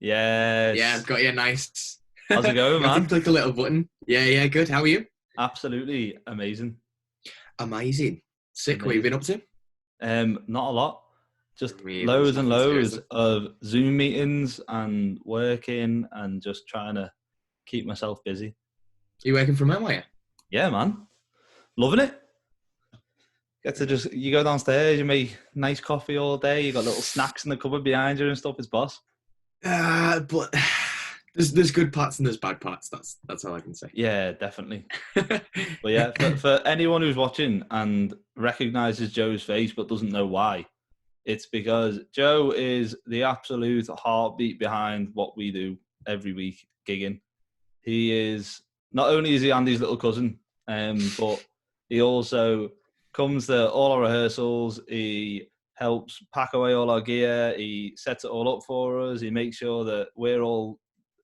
Yes. Yeah, I've got you. Nice. How's it going, You have man? to click the little button. Yeah, good. How are you? Absolutely amazing. Amazing. Sick. What have you been up to? Not a lot. Just Really, there's loads and nothing loads seriously. of Zoom meetings and working and just trying to keep myself busy. You working from home, are you? Yeah, man. Loving it. You go downstairs, you make nice coffee all day, you got little snacks in the cupboard behind you and stuff. It's boss. But there's good parts and there's bad parts. That's all I can say. Yeah, definitely. But yeah, for anyone who's watching and recognises Joe's face but doesn't know why, it's because Joe is the absolute heartbeat behind what we do every week, gigging. Not only is he Andy's little cousin, but he also comes to all our rehearsals. He helps pack away all our gear. He sets it all up for us. He makes sure that we're all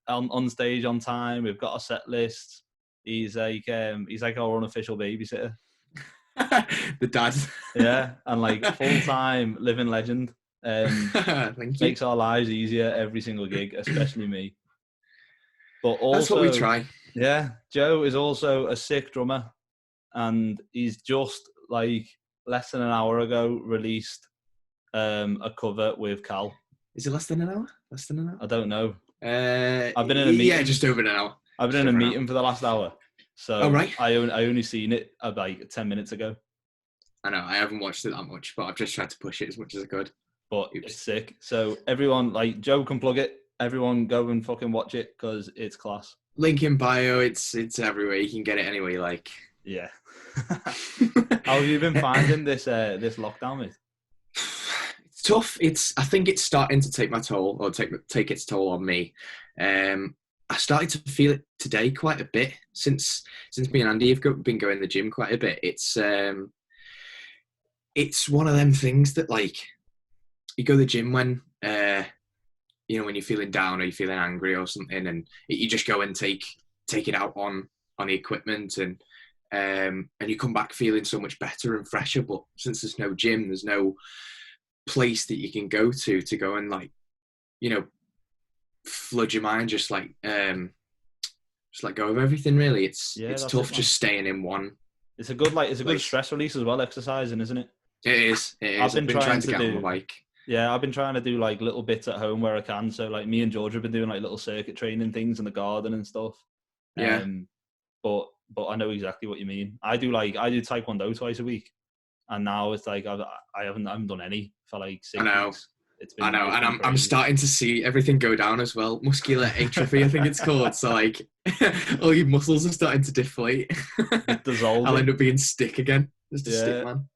on stage on time. We've got a set list. He's like our unofficial babysitter. The dad. Yeah, and like full-time living legend. Thank you. Makes our lives easier every single gig, especially me. But also, That's what we try. Yeah, Joe is also a sick drummer, and he's just like less than an hour ago released a cover with Cal. Is it less than an hour? Less than an hour? I don't know. I've been in a meeting. Yeah, just over an hour. I've been in a meeting for the last hour, so right. I only seen it like 10 minutes ago. I know, I haven't watched it that much, but I've just tried to push it as much as I could. But it's sick. So everyone, like, Joe can plug it. Everyone go and fucking watch it because it's class. Link in bio. It's everywhere. You can get it anywhere you like. Yeah. How have you been finding this lockdown, mate? It's tough. I think it's starting to take my toll, or take its toll on me. I started to feel it today quite a bit since me and Andy have been going to the gym quite a bit. It's one of them things that, like, you go to the gym when when you're feeling down or you're feeling angry or something, and you just go and take it out on the equipment, and you come back feeling so much better and fresher. But since there's no gym, there's no place that you can go to go and, like, flood your mind, just let go of everything. Really, it's tough just staying in one. It's a good stress release as well, exercising, isn't it? It is. I've been trying to get on the bike. Yeah, I've been trying to do like little bits at home where I can. So like me and George have been doing like little circuit training things in the garden and stuff. Yeah. But I know exactly what you mean. I do Taekwondo twice a week, and now it's like I haven't done any for like 6 weeks. I know, and I'm starting to see everything go down as well. Muscular atrophy, I think it's called. So, like, all your muscles are starting to deflate. Dissolving. I'll end up being stick again. Just a stick man.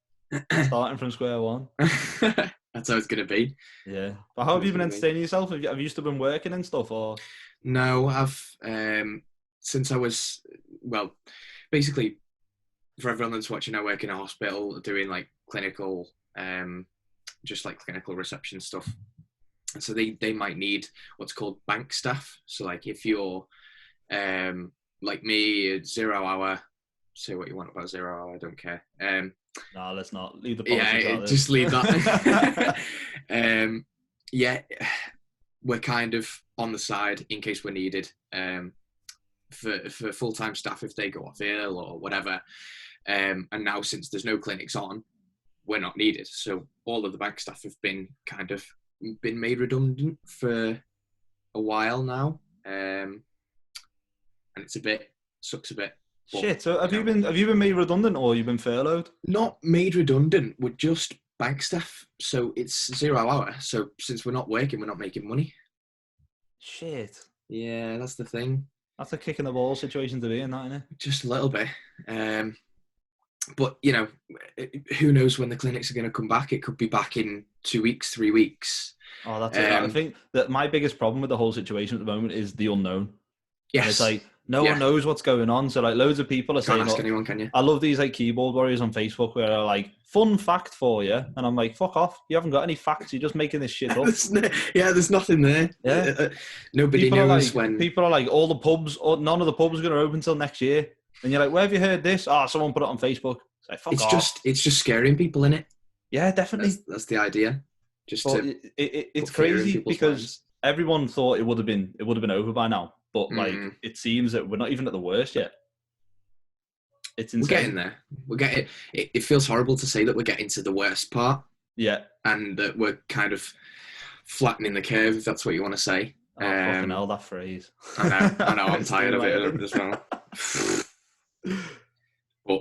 Starting from square one. That's how it's going to be. Yeah. But how have you been entertaining yourself? Have you still been working and stuff, or? No, I've since I was, well, basically, for everyone that's watching, I work in a hospital doing like clinical, just like clinical reception stuff. And so they might need what's called bank staff. So like if you're like me, 0 hour, say what you want about 0 hour, I don't care. No, let's not leave the politics out there. Just leave that. We're kind of on the side in case we're needed for full-time staff if they go off ill or whatever. And now, since there's no clinics on, we're not needed. So all of the bank staff have been made redundant for a while now, and it's sucks a bit. But, shit. So have you been made redundant, or you've been furloughed? Not made redundant. We're just bank staff. So it's 0 hour. So since we're not working, we're not making money. Shit. Yeah, that's the thing. That's a kick in the ball situation to be in, that, isn't it? Just a little bit. But, who knows when the clinics are going to come back? It could be back in 2 weeks, 3 weeks. Oh, that's it. I think that my biggest problem with the whole situation at the moment is the unknown. Yes. And it's like, no one knows what's going on. So like loads of people are saying, can't ask anyone, can you? I love these like keyboard warriors on Facebook where they're like, fun fact for you. And I'm like, fuck off. You haven't got any facts. You're just making this shit up. There's nothing there. Yeah. Nobody knows when. People are like, all the pubs, or none of the pubs are going to open until next year. And you're like, where have you heard this? Oh, someone put it on Facebook. It's like, fuck off. It's just scaring people, innit? Yeah, definitely. That's the idea. It's crazy because everyone thought it would have been over by now, but like it seems that we're not even at the worst yet. It's insane. We're getting there. We're getting. It feels horrible to say that we're getting to the worst part. Yeah, and that we're kind of flattening the curve, if that's what you want to say. Oh, fucking hell, that phrase. I know. I'm tired of it as well.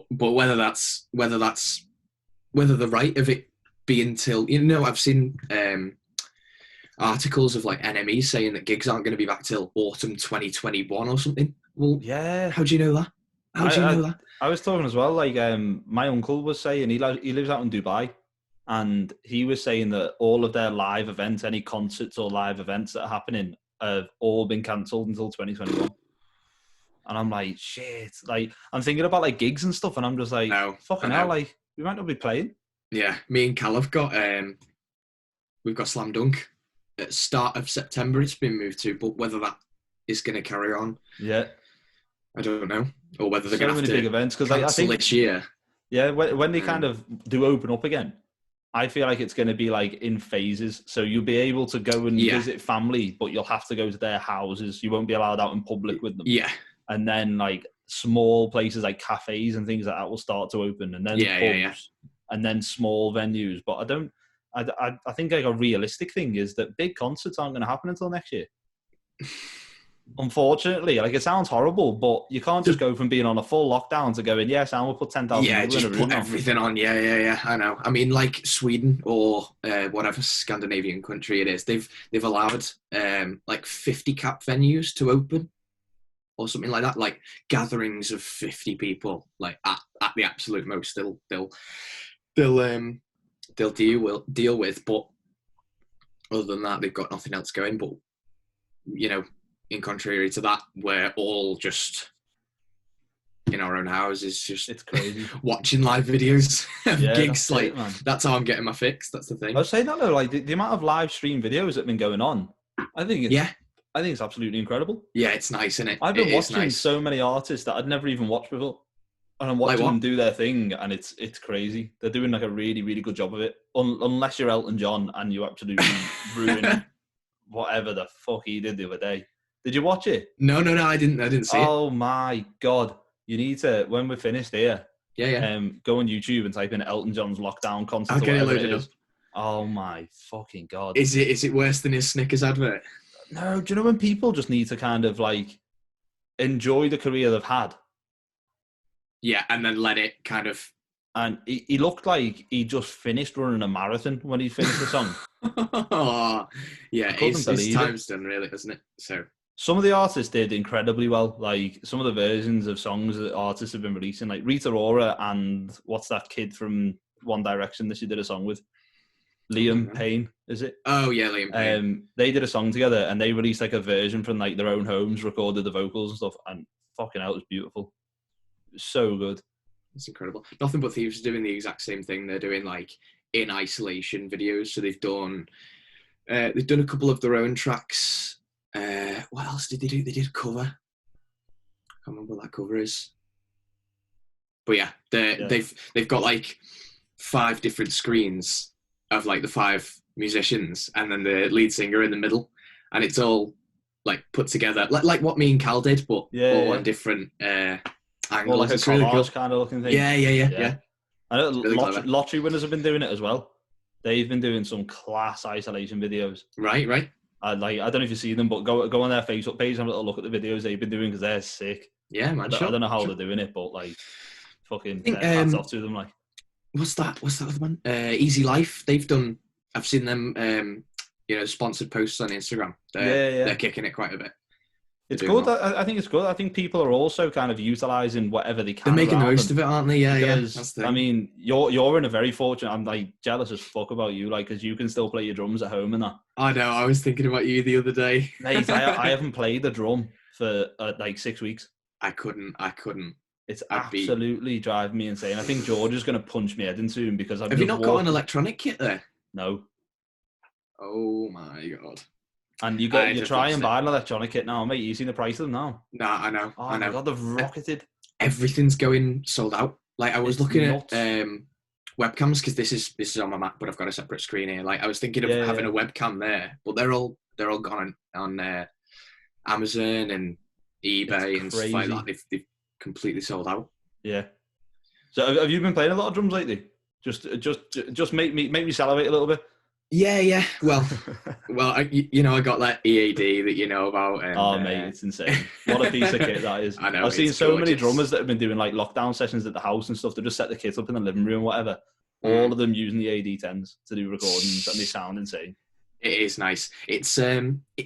But whether the right of it being till, I've seen articles of like NME saying that gigs aren't going to be back till autumn 2021 or something. Well, yeah. How do you know that? How do you know that? I was talking as well. Like, my uncle was saying he lives out in Dubai, and he was saying that all of their live events, any concerts or live events that are happening, have all been cancelled until 2021. And I'm like, shit. Like, I'm thinking about like gigs and stuff, and I'm just like, fucking hell, like we might not be playing. Yeah, me and Cal have got we've got Slam Dunk at start of September. It's been moved to, but whether that is going to carry on, I don't know, or whether they're going to have to big events because I think this year. Yeah, when they kind of do open up again, I feel like it's going to be like in phases. So you'll be able to go and visit family, but you'll have to go to their houses. You won't be allowed out in public with them. Yeah. And then like small places like cafes and things like that will start to open, and then pubs, and then small venues. But I think like a realistic thing is that big concerts aren't going to happen until next year. Unfortunately, like it sounds horrible, but you can't just go from being on a full lockdown to going, yes, and we'll put 10,000 people in a room. Yeah, just put everything on. Yeah. I know. I mean, like Sweden or whatever Scandinavian country it is, they've allowed like 50 cap venues to open or something like that, like gatherings of 50 people, like at the absolute most they'll deal with. But other than that, they've got nothing else going. But in contrary to that, we're all just in our own houses, just it's crazy watching live videos of gigs. Like that's how I'm getting my fix. That's the thing. I was saying that though, like the amount of live stream videos that have been going on, I think it's absolutely incredible. Yeah, it's nice, isn't it? I've been watching so many artists that I'd never even watched before, and I'm watching them do their thing, and it's crazy. They're doing like a really, really good job of it. Unless you're Elton John and you absolutely ruin whatever the fuck he did the other day. Did you watch it? No, I didn't see it. Oh my God. You need to, when we're finished here, go on YouTube and type in Elton John's lockdown concert. I'll get it loaded up. Oh my fucking God. Is it worse than his Snickers advert? No, do you know when people just need to kind of like enjoy the career they've had? Yeah, and then let it kind of... And he looked like he just finished running a marathon when he finished the song. Oh, yeah, his time's done really, hasn't it? So... Some of the artists did incredibly well. Like some of the versions of songs that artists have been releasing, like Rita Ora and what's that kid from One Direction that she did a song with? Liam Payne, is it? Oh yeah, Liam Payne. They did a song together and they released like a version from like their own homes, recorded the vocals and stuff, and fucking hell, it was beautiful. It was so good. It's incredible. Nothing But Thieves is doing the exact same thing. They're doing like in isolation videos. So they've done a couple of their own tracks. What else did they do? They did a cover. I can't remember what that cover is. But yeah, they've got like 5 different screens of like the 5 musicians and then the lead singer in the middle, and it's all like put together like what me and Cal did, but all on different angles. Well, like a collage kind of looking thing. Yeah. I know lottery winners have been doing it as well. They've been doing some class isolation videos. Right. I don't know if you see them, but go on their Facebook page and have a little look at the videos they've been doing because they're sick. Yeah, man. I don't know how they're doing it, but like, fucking hats off to them. Like, what's that other one? Easy Life. They've done. I've seen them. Sponsored posts on Instagram. They're kicking it quite a bit. It's good. I think it's good. I think people are also kind of utilising whatever they can. They're making the most of it, aren't they? Yeah, because, That's the I mean, you're in a very fortunate. I'm like jealous as fuck about you, like, because you can still play your drums at home and that. I know. I was thinking about you the other day, mate. I haven't played the drum for like 6 weeks. I couldn't. It's absolutely driving me insane. I think George is going to punch me head in soon because I've. Have you not got an electronic kit there? No. Oh my God. And you try and buy an electronic kit now, mate. You seen the price of them now? Nah, I know. Oh my God, they've rocketed. Everything's going sold out. Like I was looking at webcams because this is on my Mac, but I've got a separate screen here. Like I was thinking of having a webcam there, but they're all they're all gone on Amazon and eBay and stuff like that. They've completely sold out. Yeah. So have you been playing a lot of drums lately? Just make me salivate a little bit. Yeah. Well, I got that EAD that you know about. And, oh, mate, it's insane. What a piece of kit that is. I know. I've seen so many drummers that have been doing like lockdown sessions at the house and stuff. They just set the kit up in the living room, whatever. All of them using the AD10s to do recordings, and they sound insane. It is nice. It's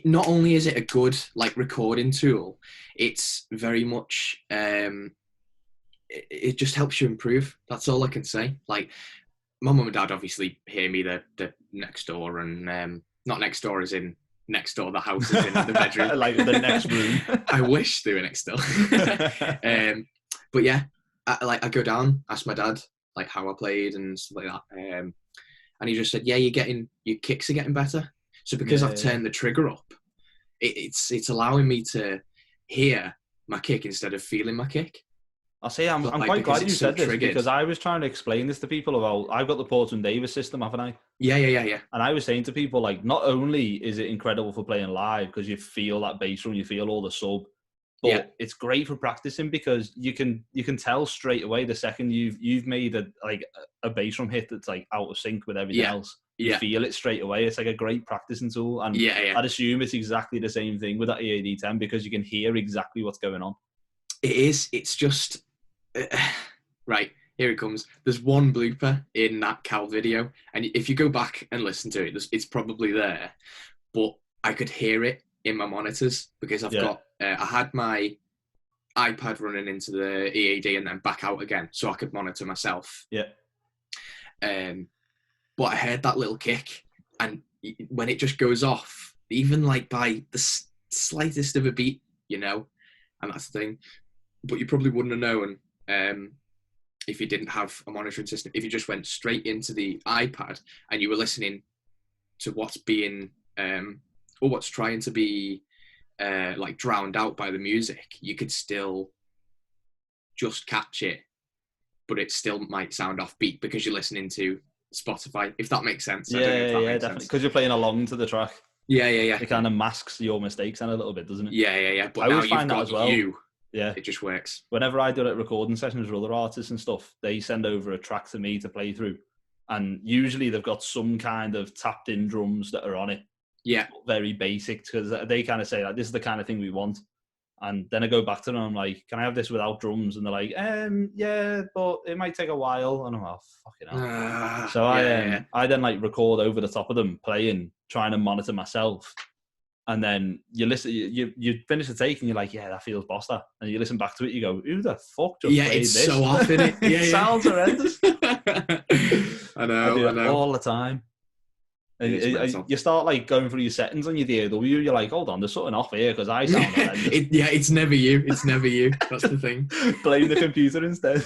not only is it a good like recording tool, it's very much it just helps you improve. That's all I can say. Like, my mum and dad obviously hear me. They're next door, and not next door as in next door. The house is in the bedroom, like the next room. I wish they were next door. But yeah, I go down, ask my dad like how I played and stuff like that, and he just said, "Yeah, your kicks are getting better." So because I've turned the trigger up, it's allowing me to hear my kick instead of feeling my kick. I'll say I'm quite glad you said this, because I was trying to explain this to people about, I've got the Portman Davis system, haven't I? Yeah. And I was saying to people, like, not only is it incredible for playing live because you feel that bass drum, you feel all the sub, but it's great for practicing because you can tell straight away the second you've made a bass drum hit that's like out of sync with everything else. You feel it straight away. It's like a great practicing tool. And I'd assume it's exactly the same thing with that EAD10 because you can hear exactly what's going on. It is. It's just... right, here it comes. There's one blooper in that Cal video, and if you go back and listen to it, it's probably there, but I could hear it in my monitors because I've got I had my iPad running into the EAD and then back out again so I could monitor myself. But I heard that little kick, and when it just goes off, even like by the slightest of a beat, and that's the thing, but you probably wouldn't have known if you didn't have a monitoring system. If you just went straight into the iPad and you were listening to what's being or what's trying to be like drowned out by the music, you could still just catch it, but it still might sound offbeat because you're listening to Spotify, if that makes sense. Yeah, definitely, because you're playing along to the track. Yeah. It kind of masks your mistakes in a little bit, doesn't it? Yeah. But I always find that as well. Yeah, it just works. Whenever I do like recording sessions with other artists and stuff, they send over a track to me to play through, and usually they've got some kind of tapped in drums that are on it. Yeah, very basic, because they kind of say like, this is the kind of thing we want. And then I go back to them, I'm like, can I have this without drums? And they're like, yeah, but it might take a while. And I'm like, oh, fucking hell. So I then like record over the top of them playing, trying to monitor myself. And then you listen, you finish the take and you're like, yeah, that feels boss that. And you listen back to it, you go, who the fuck just played this? Yeah, it's so off, isn't it? It sounds horrendous. I know. All the time. And you start like going through your settings on your DAW, you're like, hold on, there's something off here because I sound horrendous. It's never you. It's never you. That's the thing. Blame the computer instead.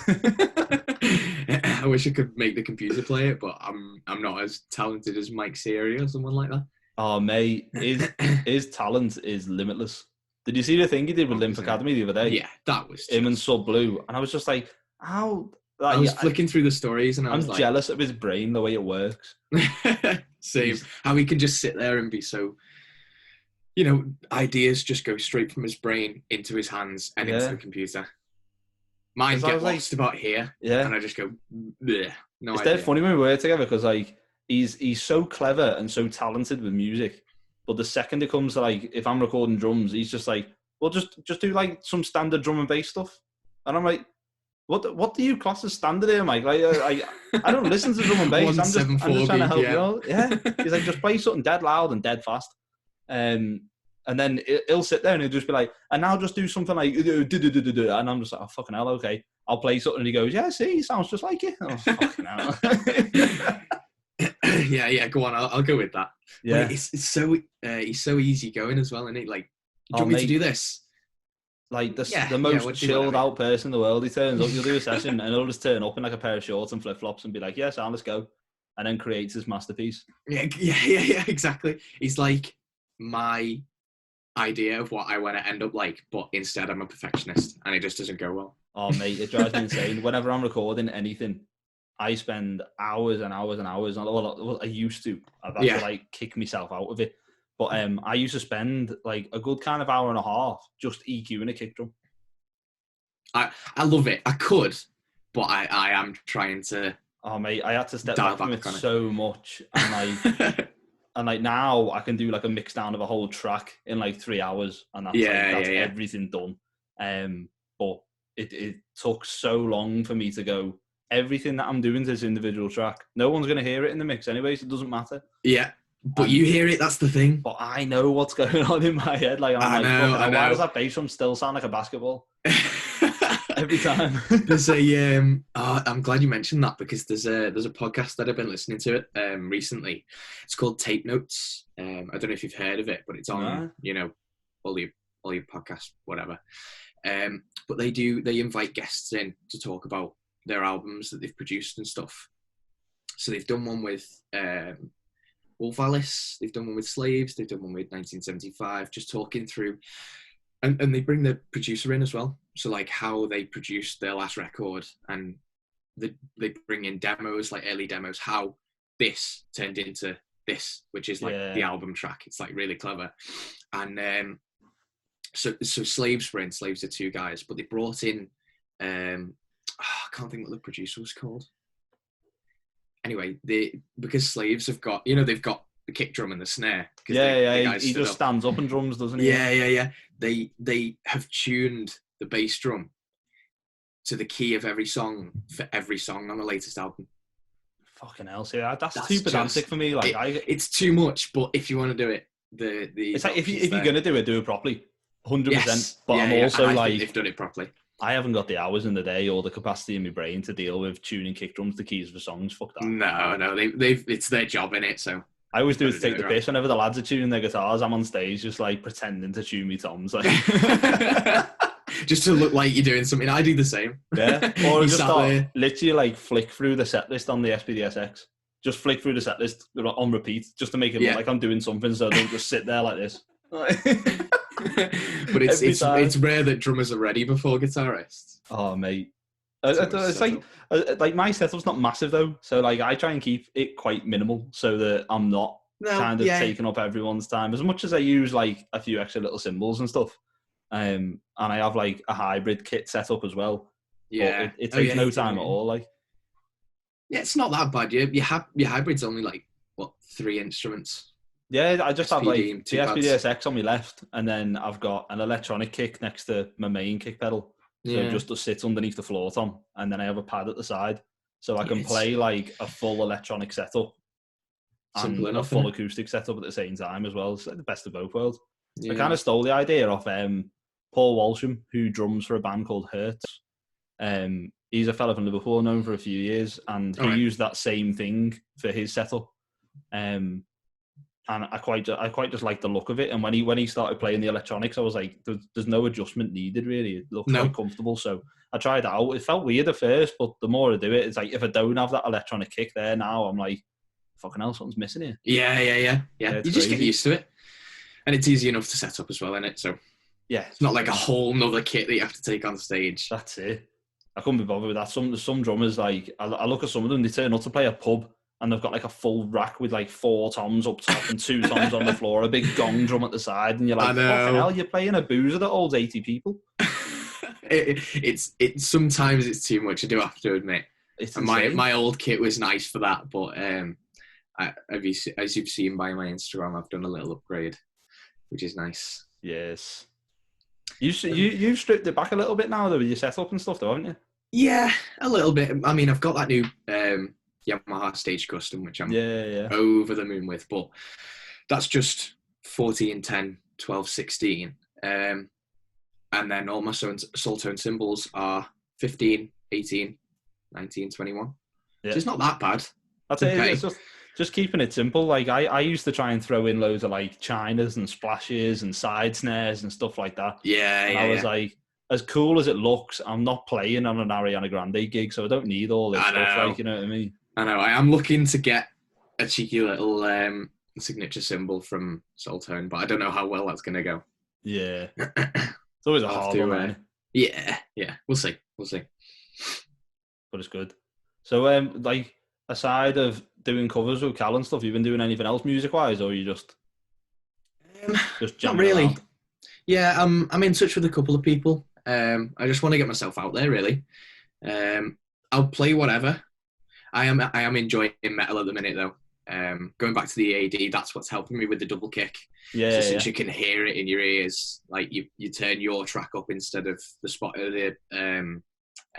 I wish I could make the computer play it, but I'm not as talented as Mike Siri or someone like that. Oh, mate, his talent is limitless. Did you see the thing he did with Lymph Academy the other day? Yeah, that was him and Sub Blue, and I was just like, how? I was flicking through the stories, and I'm jealous of his brain, the way it works. Same. How he can just sit there and be so, ideas just go straight from his brain into his hands and into the computer. Mine get lost about here, and I just go, bleh, no idea. It's dead funny when we work together because like he's so clever and so talented with music, but the second it comes to like if I'm recording drums, he's just like, well, just do like some standard drum and bass stuff, and I'm like, what do you class as standard here, Mike? Like, I don't listen to drum and bass. I'm just trying to help you out. Yeah, he's like, just play something dead loud and dead fast. And then he'll sit there and he'll just be like, and now just do something like, and I'm just like, oh, fucking hell, okay. I'll play something and he goes, yeah, see, he sounds just like you. Oh, fucking hell. Yeah, go on, I'll go with that. Yeah. It's so, he's so easygoing as well, isn't he? Like, do you want me to do this? Like the most chilled out person in the world. He turns up, you'll do a session and he'll just turn up in like a pair of shorts and flip flops and be like, yeah, Sam, let's go. And then creates his masterpiece. Yeah, exactly. He's like my idea of what I want to end up like, but instead I'm a perfectionist and it just doesn't go well. Oh, mate, it drives me insane. Whenever I'm recording anything, I spend hours and hours and hours. I used to. I've had to like kick myself out of it But I used to spend like a good kind of hour and a half just EQing a kick drum. I love it. I could, but I am trying to. Oh mate, I had to step Dial back from back it on it. so much, and like now I can do like a mix down of a whole track in like 3 hours, and that's everything done. But it took so long for me to go. Everything that I'm doing to this individual track, no one's gonna hear it in the mix anyway, so it doesn't matter. Yeah, but you hear it. That's the thing. But I know what's going on in my head. Like I'm I know. Why does that bass drum still sound like a basketball every time? There's a I'm glad you mentioned that, because there's a podcast that I've been listening to it recently. It's called Tape Notes. I don't know if you've heard of it, but it's on all your podcasts, whatever. But they invite guests in to talk about their albums that they've produced and stuff. So they've done one with Wolf Alice, they've done one with Slaves, they've done one with 1975, just talking through, and they bring the producer in as well. So like how they produced their last record, and they bring in demos, like early demos, how this turned into this, which is like the album track. It's like really clever. And so Slaves were in. Slaves are two guys, but they brought in I can't think what the producer was called. Anyway, because Slaves have got, they've got the kick drum and the snare. He just stands up and drums, doesn't he? Yeah. They have tuned the bass drum to the key of every song for every song on the latest album. Fucking hell, see, that's too pedantic for me. Like, it's too much. But if you want to do it, it's like if you're gonna do it properly, 100%. Yes. But I'm also like, they've done it properly. I haven't got the hours in the day or the capacity in my brain to deal with tuning kick drums to keys for songs. Fuck that. No, it's their job in it. So I always do it to take the piss. Whenever the lads are tuning their guitars, I'm on stage just like pretending to tune me toms, like just to look like you're doing something. I do the same. Yeah, or just start literally like flick through the set list on the SPDSX. Just flick through the set list on repeat, just to make it look like I'm doing something, so I don't just sit there like this. But it's rare that drummers are ready before guitarists. Oh mate, it's like my setup's not massive though, so like I try and keep it quite minimal so that I'm not taking up everyone's time. As much as I use like a few extra little cymbals and stuff, and I have like a hybrid kit set up as well. Yeah, it takes no time at all. Like, yeah, it's not that bad. Your hybrid's only like 3 instruments. Yeah, I just have like the SPDSX on my left, and then I've got an electronic kick next to my main kick pedal. So just to sit underneath the floor tom, and then I have a pad at the side, so I can play like a full electronic setup and a full acoustic setup at the same time as well. It's like the best of both worlds. I kind of stole the idea off Paul Walsham, who drums for a band called Hertz. He's a fella from Liverpool, known for a few years, and he used that same thing for his setup. And I quite just like the look of it. And when he started playing the electronics, I was like, there's no adjustment needed really. It looks quite comfortable. So I tried it out. It felt weird at first, but the more I do it, it's like if I don't have that electronic kick there now, I'm like, fucking hell, something's missing here. Yeah. You just get used to it, and it's easy enough to set up as well, isn't it? So yeah, it's not like a whole nother kit that you have to take on stage. That's it. I couldn't be bothered with that. Some drummers, like I look at some of them, they turn up to play a pub, and they've got like a full rack with like 4 toms up top and 2 toms on the floor, a big gong drum at the side, and you're like, fucking hell, you're playing a boozer that holds 80 people. It's sometimes it's too much, I do have to admit. My old kit was nice for that, but as you've seen by my Instagram, I've done a little upgrade, which is nice. Yes. You've stripped it back a little bit now though with your setup and stuff though, haven't you? Yeah, a little bit. I mean, I've got that new Yamaha Stage Custom, which I'm over the moon with, but that's just 14, 10, 12, 16. And then all my soul tone cymbals are 15, 18, 19, 21. Yeah. So it's not that bad. That's it. It's just keeping it simple. Like I used to try and throw in loads of like chinas and splashes and side snares and stuff like that. I was like, as cool as it looks, I'm not playing on an Ariana Grande gig, so I don't need all this stuff. Like, you know what I mean? I know. I am looking to get a cheeky little signature cymbal from Soul Tone, but I don't know how well that's going to go. Yeah. It's always a hard one. Yeah. We'll see. But it's good. So, like, aside of doing covers with Cal and stuff, you've been doing anything else music-wise, or you just... Just Not jamming really. around. Yeah, I'm in touch with a couple of people. I just want to get myself out there, really. I'll play whatever. I am enjoying metal at the minute though. Going back to the AD, that's what's helping me with the double kick. So Yeah, since yeah, you can hear it in your ears, like you turn your track up instead of the spot of the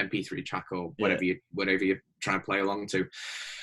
MP3 track or yeah. whatever you try and play along to,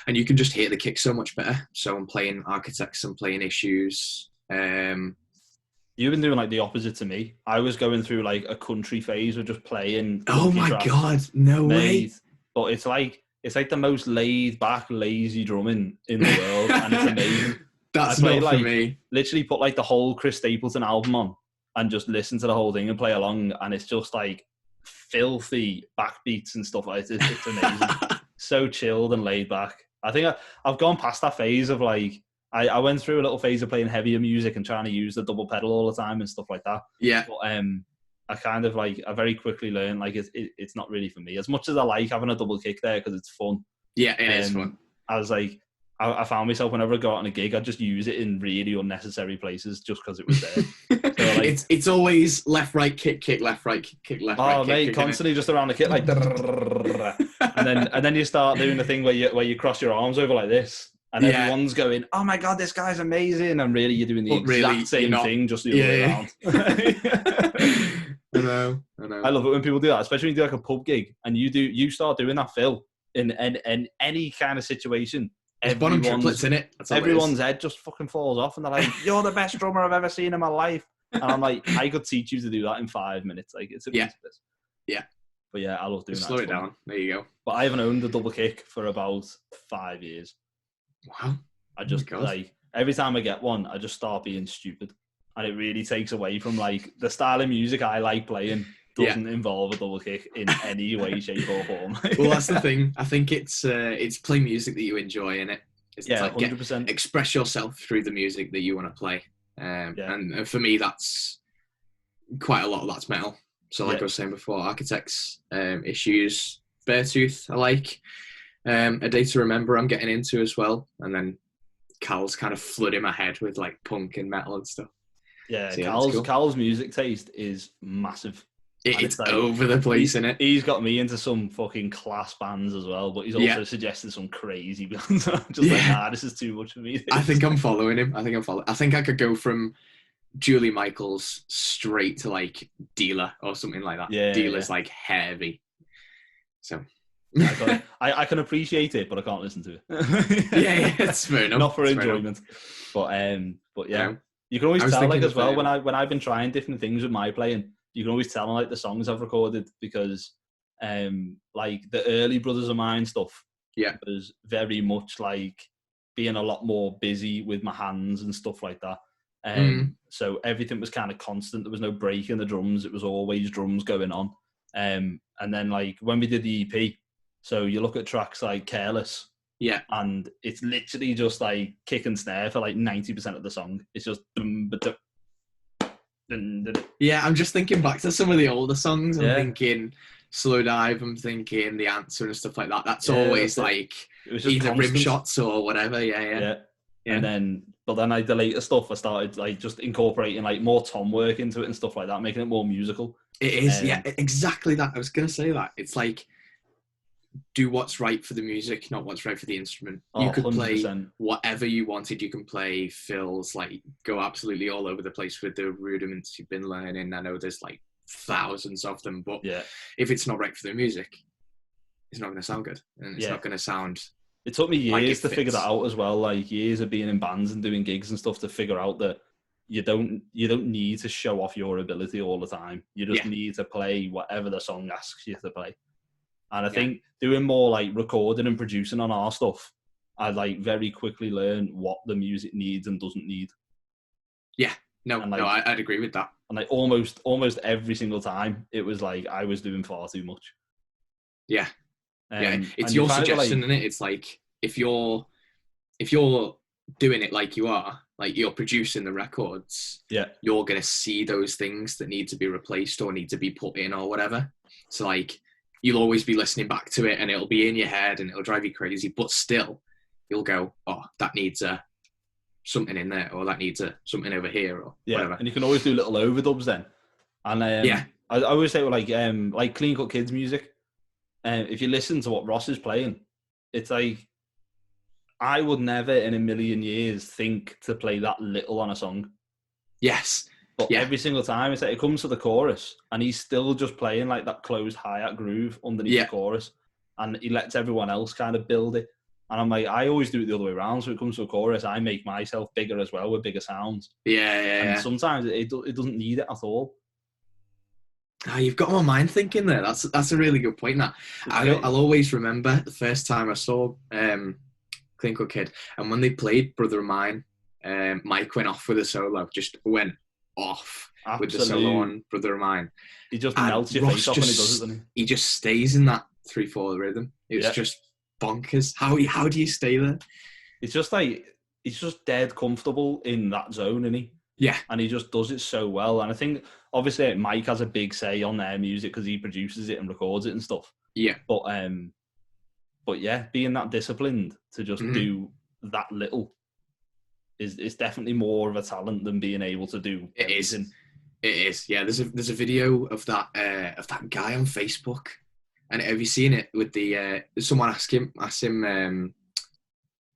and you can just hear the kick so much better. So I'm playing Architects, I'm playing Issues. You've been doing like the opposite to me. I was going through like a country phase of just playing Oh funky my tracks, god, no way! mate. But it's like the most laid back, lazy drumming in the world, and it's amazing. I That's play not for like me. literally put like the whole Chris Stapleton album on and just listen to the whole thing and play along, and it's just like filthy backbeats and stuff like it. It's amazing. So chilled and laid back. I think I've gone past that phase of like I went through a little phase of playing heavier music and trying to use the double pedal all the time and stuff like that. Yeah, But I kind of like I very quickly learned like it's not really for me. As much as I like having a double kick there because it's fun. yeah, it is fun. I was like, I found myself whenever I got on a gig, I'd just use it in really unnecessary places just because it was there. So like, it's always left, right, kick, left, right, kick, left, right, oh mate, constantly just around the kit like, and then you start doing the thing where you cross your arms over like this, and Yeah. everyone's going, oh my god, this guy's amazing, and really you're doing the But really, exact same you're not. thing, just the other way around. I know. I love it when people do that, especially when you do like a pub gig and you start doing that, Phil, in any kind of situation. There's bottom triplets in it. Everyone's head just fucking falls off, and they're like, "You're the best drummer I've ever seen in my life." And I'm like, I could teach you to do that in 5 minutes. Like, it's a piece of this. Yeah. But yeah, I love doing that. Slow it down. There you go. But I haven't owned a double kick for about 5 years. Wow. I just like every time I get one, I just start being stupid, and it really takes away from like the style of music I like playing. Doesn't involve a double kick in any way, shape, or form. Well, that's the thing. I think it's play music that you enjoy, in it. It's like 100%. Express yourself through the music that you want to play. And for me, that's quite a lot of that's metal. So, like I was saying before, Architects, Issues, Beartooth, I like. A Day to Remember, I'm getting into as well. And then Cal's kind of flooding my head with like punk and metal and stuff. Yeah, so Cal's music taste is massive. It's like, over the place, isn't it? He's got me into some fucking class bands as well, but he's also suggested some crazy bands. I'm just like, nah, this is too much for me. I think I'm following him. I think I could go from Julie Michaels straight to like Dealer or something like that. Yeah, Dealer's like heavy. So I can appreciate it, but I can't listen to it. yeah, it's fair enough. Not for enjoyment. But yeah. You can always tell like as well when I've been trying different things with my playing. You can always tell like the songs I've recorded because like the early Brothers of Mine stuff was very much like being a lot more busy with my hands and stuff like that. So everything was kind of constant. There was no break in the drums. It was always drums going on. And then like when we did the EP, so you look at tracks like Careless, and it's literally just like kick and snare for like 90% of the song. It's just yeah, I'm just thinking back to some of the older songs. I'm thinking Slow Dive. I'm thinking The Answer and stuff like that. That's always like it was just either constant. rim shots or whatever. Yeah. And then, but then the later stuff, I started like just incorporating like more tom work into it and stuff like that, making it more musical. It is, exactly that. I was gonna say that. It's like do what's right for the music, not what's right for the instrument. You could 100%. Play whatever you wanted. You can play fills, like go absolutely all over the place with the rudiments you've been learning. I know there's like thousands of them, but if it's not right for the music, it's not going to sound good, and it's not going to sound. It took me years to figure that out as well. Like years of being in bands and doing gigs and stuff to figure out that you don't need to show off your ability all the time. You just need to play whatever the song asks you to play. And I think doing more like recording and producing on our stuff, I like very quickly learned what the music needs and doesn't need. Yeah, I'd agree with that. And like almost every single time, it was like I was doing far too much. Yeah, it's your suggestion, isn't it? It's like if you're doing it like you are, like you're producing the records, you're gonna see those things that need to be replaced or need to be put in or whatever. So like. You'll always be listening back to it and it'll be in your head and it'll drive you crazy, but still you'll go, oh, that needs a something in there, or that needs something over here, or Yeah, whatever. and you can always do little overdubs then. And Yeah, I always say like Clean Cut Kids music. If you listen to what Ross is playing, it's like I would never in a million years think to play that little on a song. yes, But yeah, every single time it's like it comes to the chorus and he's still just playing like that closed hi-hat groove underneath the yeah, chorus, and he lets everyone else kind of build it. And I'm like, I always do it the other way around. So when it comes to a chorus, I make myself bigger as well with bigger sounds. yeah, And yeah. sometimes it doesn't need it at all. You've got my mind thinking there. That's a really good point. That It's I'll great. always remember the first time I saw Clean Cut Kid, and when they played Brother of Mine, Mike went off with a solo, just went off with the solo Absolute. on Brother of Mine, He just and melts your face Ross off when he does it, just doesn't he just stays in that 3/4 rhythm. he? It's Yeah. just bonkers. How do you stay there? It's just like he's just dead comfortable in that zone, isn't he? Yeah, And he just does it so well. And I think obviously Mike has a big say on their music because he produces it and records it and stuff. yeah, But yeah, being that disciplined to just mm-hmm. do that little is definitely more of a talent than being able to do It everything. is. It is. Yeah, there's a video of that guy on Facebook, and have you seen it with the someone asked him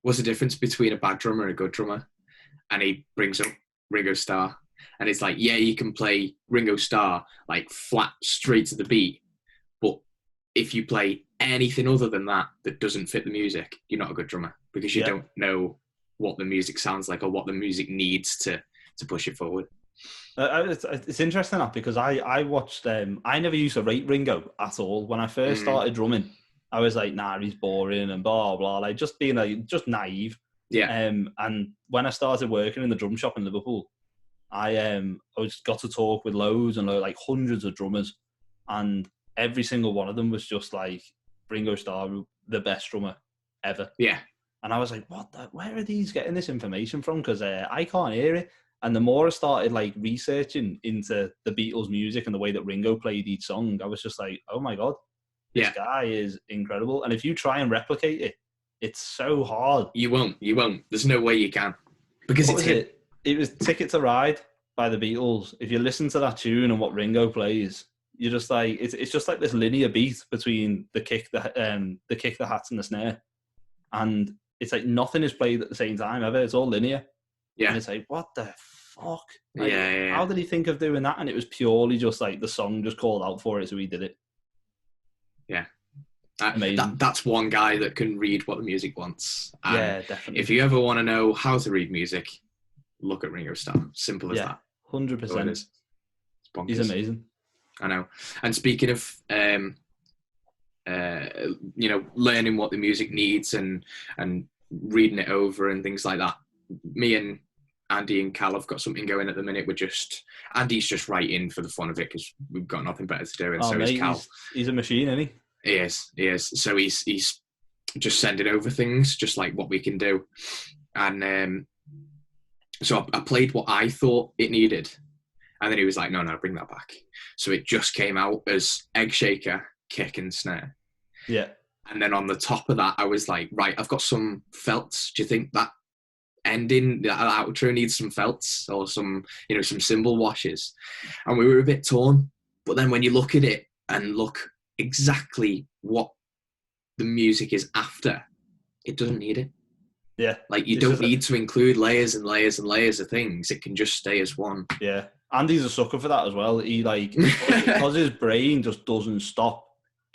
what's the difference between a bad drummer and a good drummer, and he brings up Ringo Starr, and it's like, yeah, you can play Ringo Starr like flat straight to the beat, but if you play anything other than that that doesn't fit the music, you're not a good drummer because you Yeah. don't know what the music sounds like or what the music needs to push it forward. It's interesting that because I watched I never used to rate Ringo at all when I first started drumming. I was like, nah, he's boring and blah blah, like just being just naive. Yeah, And when I started working in the drum shop in Liverpool, I got to talk with loads and like hundreds of drummers, and every single one of them was just like Ringo Starr, the best drummer ever. yeah. And I was like, where are these getting this information from? Because I can't hear it. And the more I started like researching into the Beatles music and the way that Ringo played each song, I was just like, oh my God, this guy is incredible. And if you try and replicate it, it's so hard. You won't. There's no way you can. Because What it's was him. it? It was Ticket to Ride by the Beatles. If you listen to that tune and what Ringo plays, you're just like, it's just like this linear beat between the kick, the hats and the snare. And it's like nothing is played at the same time ever. It's all linear. Yeah. And it's like, what the fuck? Like, Yeah. How did he think of doing that? And it was purely just like the song just called out for it, so he did it. Yeah. That's one guy that can read what the music wants. And yeah, definitely. If you ever want to know how to read music, look at Ringo Starr. Simple as that. 100%. It's bonkers. He's amazing. I know. And speaking of, learning what the music needs and reading it over and things like that, me and Andy and Cal have got something going at the minute. Andy's just writing for the fun of it because we've got nothing better to do, and so is Cal. He's a machine, isn't he? He is. So he's just sending over things, just like what we can do. And so I played what I thought it needed, and then he was like, "No, bring that back." So it just came out as egg shaker, kick, and snare. Yeah. And then on the top of that, I was like, "Right, I've got some felts. Do you think that ending, that outro needs some felts or some cymbal washes?" And we were a bit torn. But then when you look at it and look exactly what the music is after, it doesn't need it. Yeah. Like you don't need to include layers and layers and layers of things. It can just stay as one. Yeah. Andy's a sucker for that as well. He because his brain just doesn't stop.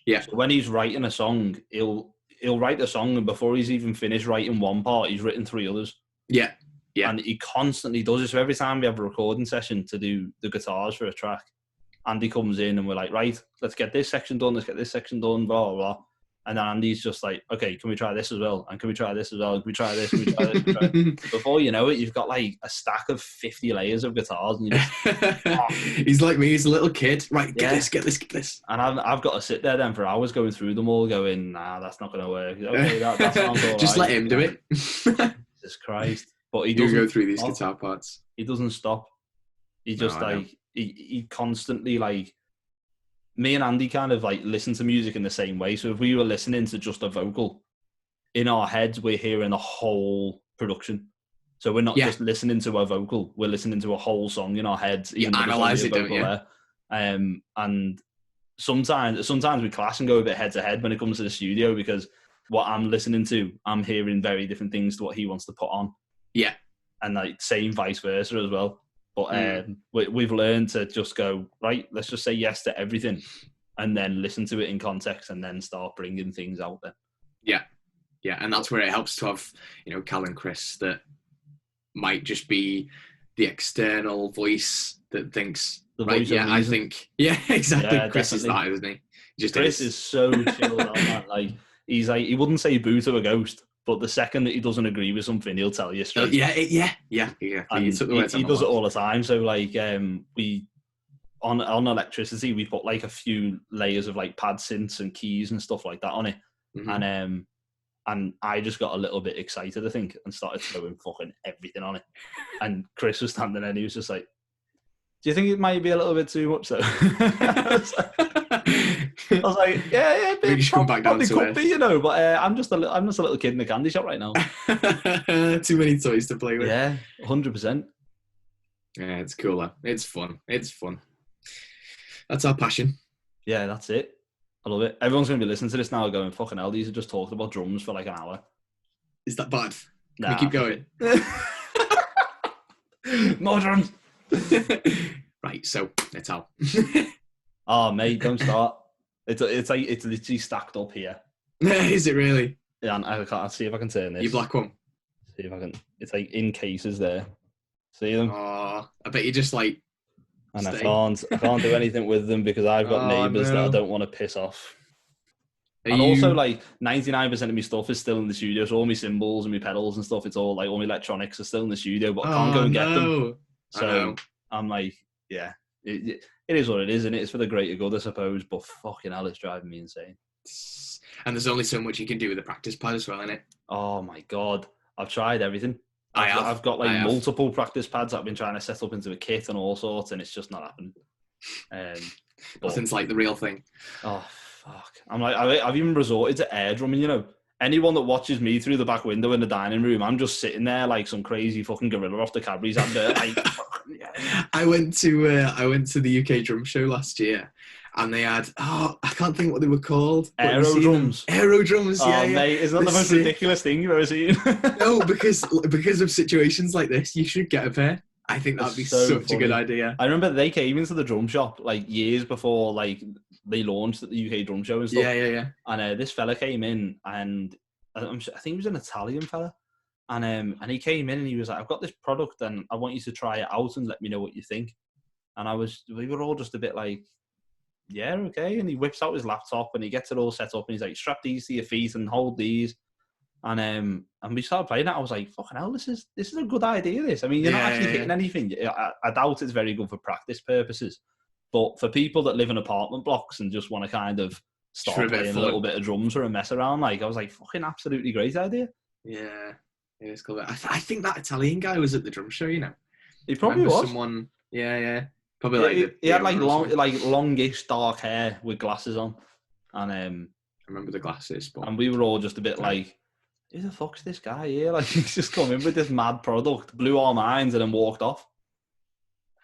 Yeah. So when he's writing a song, he'll write a song, and before he's even finished writing one part, he's written 3 others. Yeah. Yeah. And he constantly does it. So every time we have a recording session to do the guitars for a track, Andy comes in and we're like, right, let's get this section done, blah, blah, blah. And then Andy's just like, okay, can we try this as well? And can we try this as well? Can we try this? Can we try this? Can we try this? Before you know it, you've got like a stack of 50 layers of guitars. And you just, He's like me, he's a little kid. Right, get this. And I've got to sit there then for hours going through them all going, nah, that's not going to work. Okay, that sounds all just right. Let him do it. Jesus Christ. But he doesn't go through these guitar parts. He doesn't stop. He just he constantly like, me and Andy kind of like listen to music in the same way. So if we were listening to just a vocal, in our heads we're hearing the whole production. So we're not Yeah. just listening to a vocal; we're listening to a whole song in our heads. You Even though there's analyze only a it, don't vocal you? there. And sometimes we clash and go a bit head to head when it comes to the studio, because what I'm listening to, I'm hearing very different things to what he wants to put on. Yeah. And like same vice versa as well. But we've learned to just go, right, let's just say yes to everything and then listen to it in context and then start bringing things out there. Yeah. Yeah. And that's where it helps to have, Cal and Chris that might just be the external voice that thinks, The right, voice yeah, of I reason. think, yeah, exactly. Yeah, Chris is definitely. that, isn't he? Just Chris is so chilled out, man. Like, he's like, he wouldn't say boo to a ghost, but the second that he doesn't agree with something, he'll tell you straight. Yeah. And You took the words he out does my it mouth. all the time. So like, we on electricity, we put like a few layers of like pad synths and keys and stuff like that on it. Mm-hmm. And I just got a little bit excited, I think, and started throwing fucking everything on it. And Chris was standing there and he was just like, do you think it might be a little bit too much though? I was like, yeah, We just come back down probably to could earth. be, but I'm just a little kid in a candy shop right now. Too many toys to play with. Yeah, 100%. Yeah, it's cool, though. It's fun. That's our passion. Yeah, that's it. I love it. Everyone's going to be listening to this now going, fucking hell, these are just talking about drums for like an hour. Is that bad? Can Nah, we keep going? More drums. Right, so it's out. Oh, mate, don't start. It's literally stacked up here. Is it really? Yeah, and I'll see if I can turn this. You black one. See if I can. It's like in cases there. See them? Oh, I bet you just like. And I can't do anything with them because I've got neighbours that I don't want to piss off. Also, like 99% of my stuff is still in the studio. So all my cymbals and my pedals and stuff, it's all like all my electronics are still in the studio, but I can't go and get them. So I'm like, yeah, it is what it is, and it's for the greater good, I suppose. But fucking hell, it's driving me insane. And there's only so much you can do with the practice pad as well, innit? Oh my god, I've tried everything. I've got like multiple practice pads that I've been trying to set up into a kit and all sorts, and it's just not happening. Nothing's like the real thing. Oh fuck! I'm like, I've even resorted to air drumming. Anyone that watches me through the back window in the dining room, I'm just sitting there like some crazy fucking gorilla off the Cadbury's advert. I went to the UK drum show last year, and they had I can't think what they were called. Aero drums. Aero drums. Yeah, mate, isn't that the most ridiculous thing you've ever seen? No, because of situations like this, you should get a pair. I think that'd be such a good idea. I remember they came into the drum shop like years before like they launched at the UK drum show and stuff. Yeah. And this fella came in, and I think he was an Italian fella, and he came in and he was like, "I've got this product and I want you to try it out and let me know what you think." And we were all just a bit like, "Yeah, okay." And he whips out his laptop and he gets it all set up and he's like, "Strap these to your feet and hold these." And we started playing it. I was like, fucking hell, this is a good idea, this. I mean, you're not actually hitting anything. I doubt it's very good for practice purposes. But for people that live in apartment blocks and just want to kind of start playing a little bit of drums or a mess around, like, I was like, fucking absolutely great idea. Yeah, it is cool. I think that Italian guy was at the drum show, He probably was. Someone, yeah. Probably he had like longish dark hair with glasses on. And I remember the glasses. And we were all just a bit like, who the fuck's this guy here? Like, he's just come in with this mad product, blew our minds, and then walked off.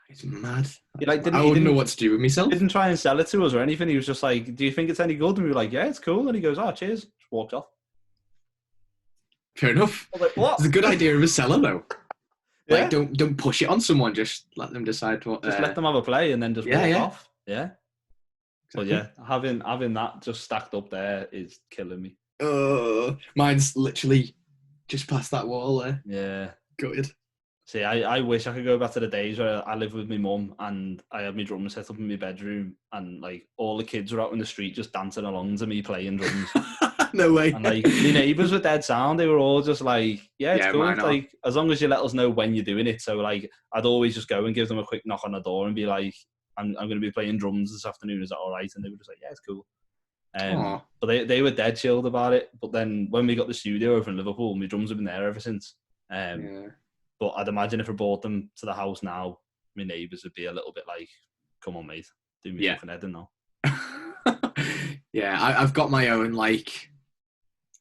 It's mad. I wouldn't know what to do with myself. Didn't try and sell it to us or anything. He was just like, do you think it's any good? And we were like, yeah, it's cool. And he goes, oh, cheers. Just walked off. Fair enough. I was like, what? It's a good idea of a seller, though. Like, Yeah. don't push it on someone. Just let them decide what. Just let them have a play and then just walk off. Yeah. Exactly. But yeah, having that just stacked up there is killing me. Mine's literally just past that wall there. Yeah. Gutted. See, I wish I could go back to the days where I lived with my mum and I had my drums set up in my bedroom and like all the kids were out in the street just dancing along to me playing drums. No way. And like my neighbours were dead sound. They were all just like, yeah, it's cool. It's like, as long as you let us know when you're doing it. So like I'd always just go and give them a quick knock on the door and be like, I'm going to be playing drums this afternoon. Is that all right? And they were just like, yeah, it's cool. But they were dead chilled about it. But then when we got the studio over in Liverpool, my drums have been there ever since. But I'd imagine if I brought them to the house now, my neighbours would be a little bit like, come on, mate, do me fucking head and now. Yeah, I've got my own, like,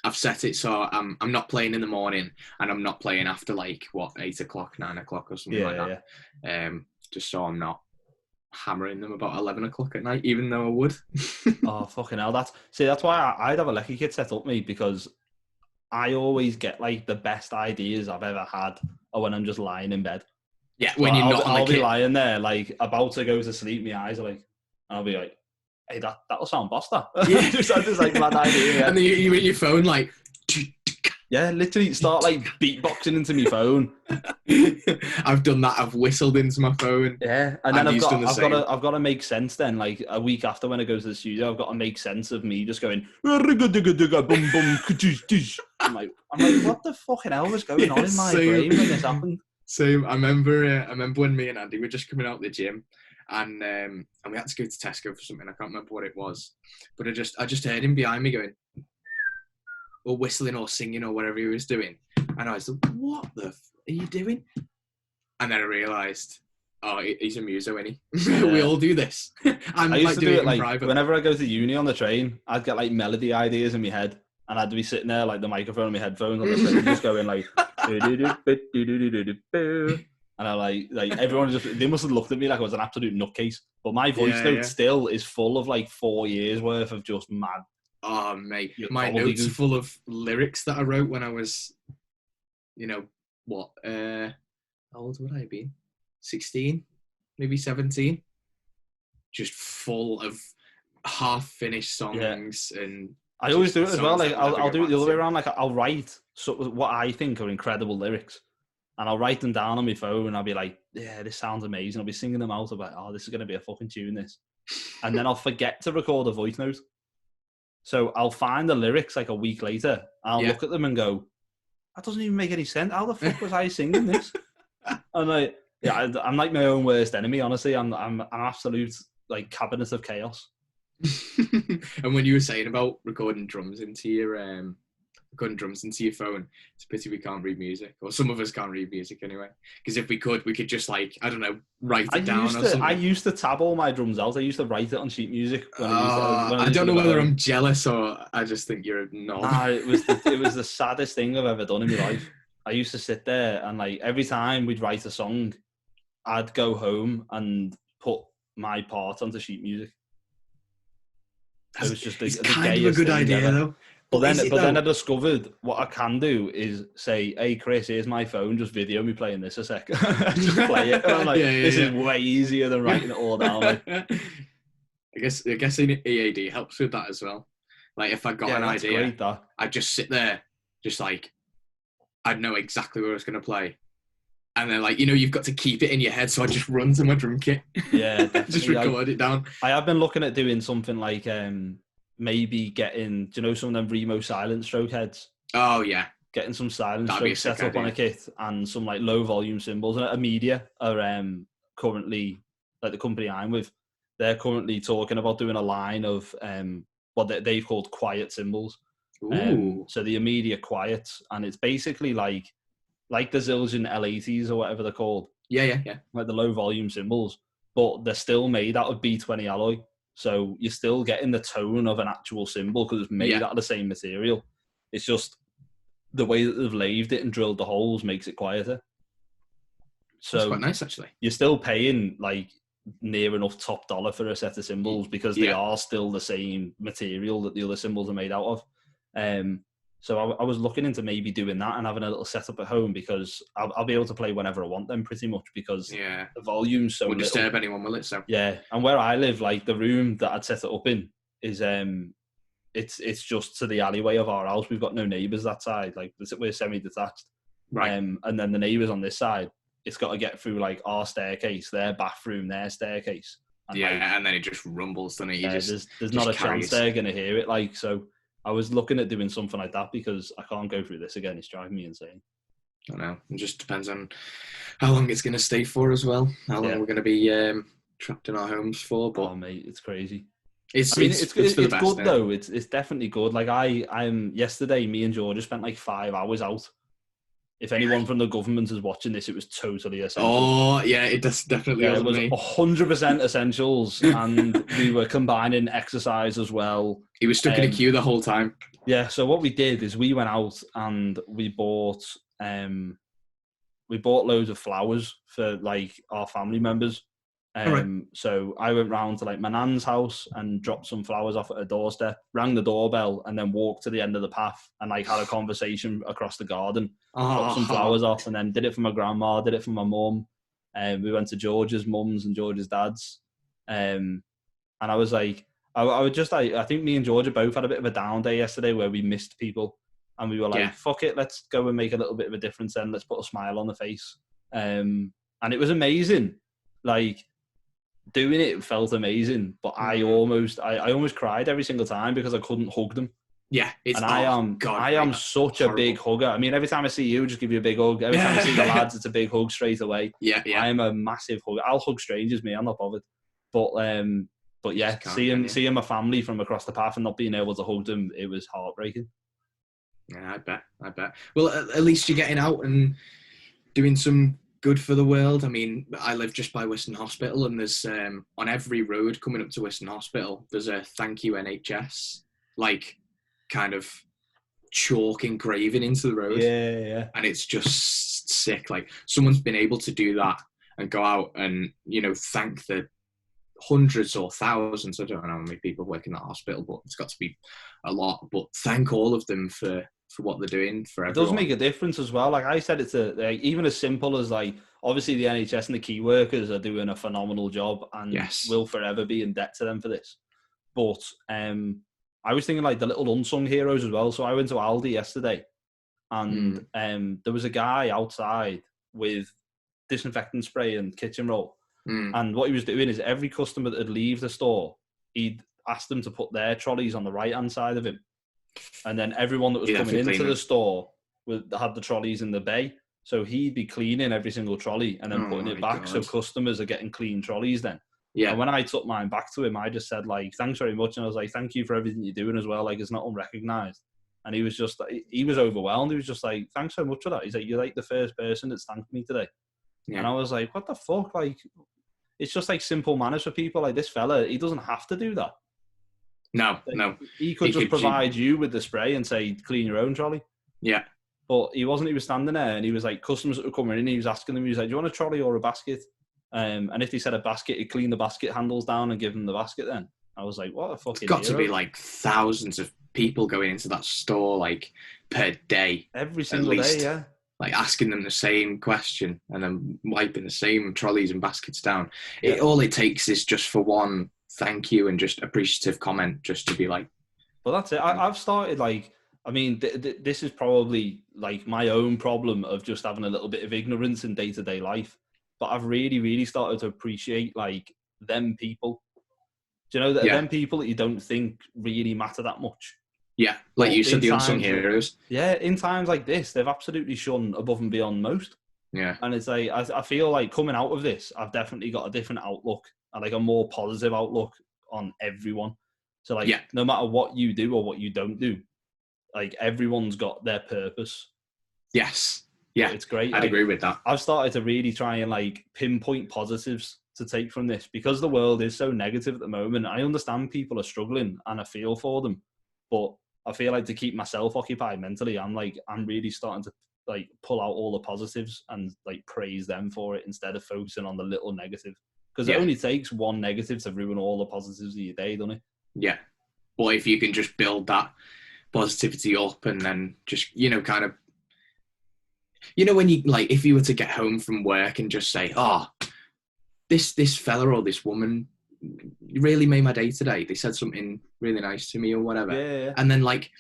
I've set it so I'm not playing in the morning, and I'm not playing after like 8 o'clock, 9 o'clock, or something like that. Yeah. Just so I'm not hammering them about 11 o'clock at night, even though I would. Oh fucking hell! That's why I'd have a lecky kit set up, mate, because I always get like the best ideas I've ever had are when I'm just lying in bed. Yeah, So when you're not on the I'll be kit. lying there, like about to go to sleep. My eyes are like, and I'll be like, "Hey, that'll sound boss that." Yeah. just like mad idea. Yeah. And then you in your phone like. Yeah, literally start like beatboxing into my phone. I've done that. I've whistled into my phone. Yeah, and then I've same. got to make sense. Then, like a week after when I go to the studio, I've got to make sense of me just going boom boom. I'm like, what the fucking hell was going on in my brain when this happened? Same. I remember when me and Andy were just coming out of the gym, and we had to go to Tesco for something. I can't remember what it was, but I just heard him behind me going, or whistling or singing or whatever he was doing, and I was like, "What the f are you doing?" And then I realised, oh, he's a muso, isn't he? Yeah. We all do this. I used to do it like private. Whenever I go to uni on the train, I'd get like melody ideas in my head, and I'd be sitting there like the microphone on my headphones on the train, just going like, and I like everyone they must have looked at me like I was an absolute nutcase. But my voice note still is full of like 4 years worth of just mad. Oh mate, my notes are full of lyrics that I wrote when I was, how old would I have been? 16, maybe 17. Just full of half-finished songs, and I always do it as well. Like I'll do it the other way around. Like I'll write what I think are incredible lyrics, and I'll write them down on my phone, and I'll be like, "Yeah, this sounds amazing." I'll be singing them out. About, "Oh, this is going to be a fucking tune." This, and then I'll forget to record a voice note. So I'll find the lyrics like a week later, and I'll look at them and go, "That doesn't even make any sense. How the fuck was I singing this?" I'm like, I'm like my own worst enemy. Honestly, I'm an absolute like cabinet of chaos. And when you were saying about recording drums into your phone, it's a pity we can't read music, or some of us can't read music anyway. Because if we could just like, I don't know, write it down or something. I used to tab all my drums out. I used to write it on sheet music. I don't know whether I'm jealous or I just think you're a knob. Nah, it was the saddest thing I've ever done in my life. I used to sit there and like every time we'd write a song, I'd go home and put my part onto sheet music. It was just the kind of a good idea ever. Though. But then I discovered what I can do is say, "Hey Chris, here's my phone. Just video me playing this a sec." Just play it. And I'm like, this is way easier than writing it all down. Like. I guess EAD helps with that as well. Like if I got an idea, I'd just sit there, just like I'd know exactly where I was going to play. And then, like, you've got to keep it in your head. So I just run to my drum kit. Yeah, just record it down. I have been looking at doing something like maybe getting, some of them Remo silent stroke heads? Oh, yeah. Getting some silent strokes set up on a kit and some like low volume cymbals. And Media are currently, like the company I'm with, they're currently talking about doing a line of what they've called quiet cymbals. So the immediate quiet, and it's basically like the Zildjian L80s or whatever they're called. Yeah. Like the low volume cymbals, but they're still made out of B20 alloy. So you're still getting the tone of an actual cymbal because it's made out of the same material. It's just the way that they've laved it and drilled the holes makes it quieter. So that's quite nice, actually. You're still paying like near enough top dollar for a set of cymbals because they are still the same material that the other cymbals are made out of. So I was looking into maybe doing that and having a little setup at home because I'll be able to play whenever I want them pretty much because the volume's so wouldn't disturb anyone, will it? So yeah, and where I live, like the room that I'd set it up in is it's just to the alleyway of our house. We've got no neighbours that side. Like we're semi-detached, right? And then the neighbours on this side, it's got to get through like our staircase, their bathroom, their staircase. And and then it just rumbles, doesn't it? There's not a chance they're going to hear it. Like so. I was looking at doing something like that because I can't go through this again. It's driving me insane. I know. It just depends on how long it's going to stay for as well. How long we're going to be trapped in our homes for. But mate, it's crazy. It's good though. It's definitely good. Like I'm yesterday, me and George spent like 5 hours out if anyone from the government is watching this, it was totally essential. Oh, yeah, it definitely Yeah, it wasn't was me. 100% essentials, and we were combining exercise as well. He was stuck in a queue the whole time. Yeah, so what we did is we went out and we bought loads of flowers for like our family members. Right. So I went round to like my nan's house and dropped some flowers off at her doorstep, rang the doorbell, and then walked to the end of the path and like had a conversation across the garden, dropped some flowers off, and then did it for my grandma, did it for my mum. We went to George's mum's and George's dad's. And I was like, I would just like, I think me and Georgia both had a bit of a down day yesterday where we missed people. And we were like, fuck it, let's go and make a little bit of a difference then. Let's put a smile on the face. And it was amazing. Like, doing it felt amazing. But I almost cried every single time because I couldn't hug them. Yeah. I am such a big hugger. I mean, every time I see you, just give you a big hug. Every time I see the lads, it's a big hug straight away. Yeah. I am a massive hugger. I'll hug strangers, me. I'm not bothered. But yeah, seeing my family from across the path and not being able to hug them, it was heartbreaking. Yeah, I bet. Well, at least you're getting out and doing some good for the world. I mean, I live just by Wiston Hospital, and there's on every road coming up to Wiston Hospital, there's a thank you NHS, like kind of chalk engraving into the road. Yeah. And it's just sick. Like someone's been able to do that and go out and, you know, thank the hundreds or thousands, I don't know how many people work in that hospital, but it's got to be a lot. But thank all of them for what they're doing for everyone. It does make a difference as well. Like I said, it's like, even as simple as like, obviously the NHS and the key workers are doing a phenomenal job and will forever be in debt to them for this. But I was thinking like the little unsung heroes as well. So I went to Aldi yesterday and there was a guy outside with disinfectant spray and kitchen roll. And what he was doing is every customer that would leave the store, he'd ask them to put their trolleys on the right-hand side of him. And then everyone that was coming into the store had the trolleys in the bay. So he'd be cleaning every single trolley and then putting it back. So customers are getting clean trolleys then. Yeah. And when I took mine back to him, I just said, like, thanks very much. And I was like, thank you for everything you're doing as well. Like, it's not unrecognised. And he was just, he was overwhelmed. He was just like, thanks so much for that. He's like, you're like the first person that's thanked me today. Yeah. And I was like, what the fuck? Like, it's just like simple manners for people. Like this fella, he doesn't have to do that. No. He could just provide you with the spray and say, clean your own trolley. Yeah. But he wasn't. He was standing there and he was like, customers that were coming in, he was asking them, he was like, do you want a trolley or a basket? And if they said a basket, he'd clean the basket handles down and give them the basket then. I was like, what a fucking It's got to be like thousands of people going into that store like per day. Every single day, yeah. Like asking them the same question and then wiping the same trolleys and baskets down. All it takes is just for one thank you and just appreciative comment just to be like. Well, that's it. I've started like, I mean, this is probably like my own problem of just having a little bit of ignorance in day-to-day life. But I've really, really started to appreciate like them people. Do you know that them people that you don't think really matter that much? Yeah, like you said, the unsung heroes. Yeah, in times like this, they've absolutely shone above and beyond most. Yeah. And it's like, I feel like coming out of this, I've definitely got a different outlook and like a more positive outlook on everyone. So like, no matter what you do or what you don't do, like everyone's got their purpose. Yes. Yeah. It's great. I'd agree with that. I've started to really try and like pinpoint positives to take from this because the world is so negative at the moment. I understand people are struggling and I feel for them, but I feel like to keep myself occupied mentally, I'm really starting to like pull out all the positives and like praise them for it instead of focusing on the little negative. Because it only takes one negative to ruin all the positives of your day, doesn't it? Yeah. Well, if you can just build that positivity up and then just, you know, kind of, you know, when you like, if you were to get home from work and just say, oh, this fella or this woman really made my day today. They said something really nice to me or whatever. Yeah. And then like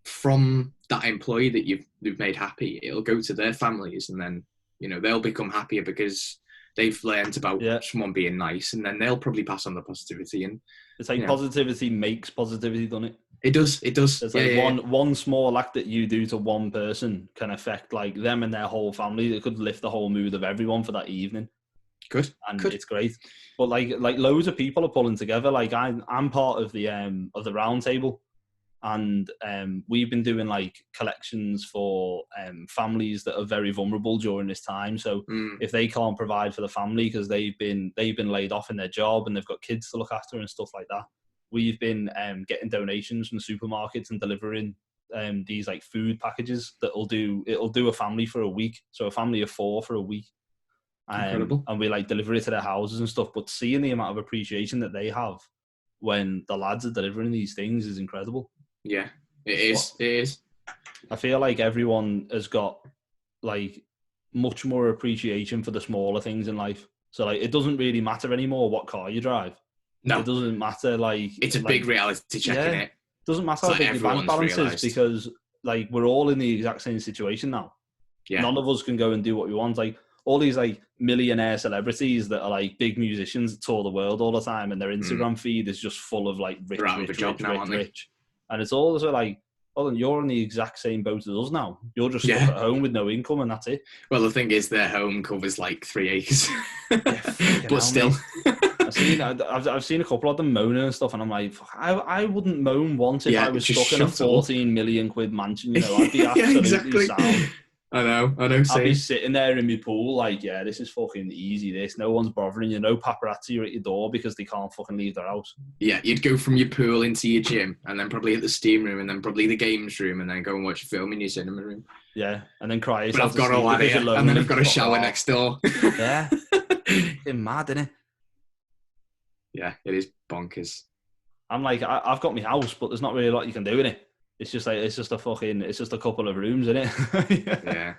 from that employee that you've made happy, it'll go to their families and then, you know, they'll become happier because they've learned about someone being nice and then they'll probably pass on the positivity. And it's like positivity makes positivity, doesn't it? It does. It's like one small act that you do to one person can affect like them and their whole family. It could lift the whole mood of everyone for that evening. Good. And it's great. But like loads of people are pulling together. Like I'm part of the round table, and we've been doing like collections for families that are very vulnerable during this time. So if they can't provide for the family because they've been laid off in their job and they've got kids to look after and stuff like that, we've been getting donations from supermarkets and delivering these like food packages it'll do a family for a week, so a family of 4 for a week. Incredible. And we like deliver it to their houses and stuff. But seeing the amount of appreciation that they have when the lads are delivering these things is incredible. Yeah, it is. It is. I feel like everyone has got like much more appreciation for the smaller things in life. So like it doesn't really matter anymore what car you drive. No, it doesn't matter. Like it's a big reality check, yeah, in it. Doesn't matter how big your bank balance is, because like we're all in the exact same situation now. Yeah. None of us can go and do what we want. Like all these like millionaire celebrities that are like big musicians that tour the world all the time, and their Instagram feed is just full of like rich. And it's all sort of like, well, then you're in the exact same boat as us now. You're just stuck at home with no income, and that's it. Well, the thing is, their home covers like 3 acres, but still. I've seen a couple of them moaning and stuff, and I'm like, I wouldn't moan once if I was stuck in a 14 million quid mansion. You know, I'd be absolutely sound. I know. I'd be sitting there in my pool like, yeah, this is fucking easy. This, no one's bothering you. No paparazzi are at your door because they can't fucking leave their house. Yeah, you'd go from your pool into your gym, and then probably hit the steam room, and then probably the games room, and then go and watch a film in your cinema room. Yeah, and then cry. But I've got a ladder, and then I've got a shower next door. Yeah, it's mad, isn't it? Yeah, it is bonkers. I'm like, I've got my house, but there's not really a lot you can do in it. It's just like, it's just a couple of rooms in it. Yeah.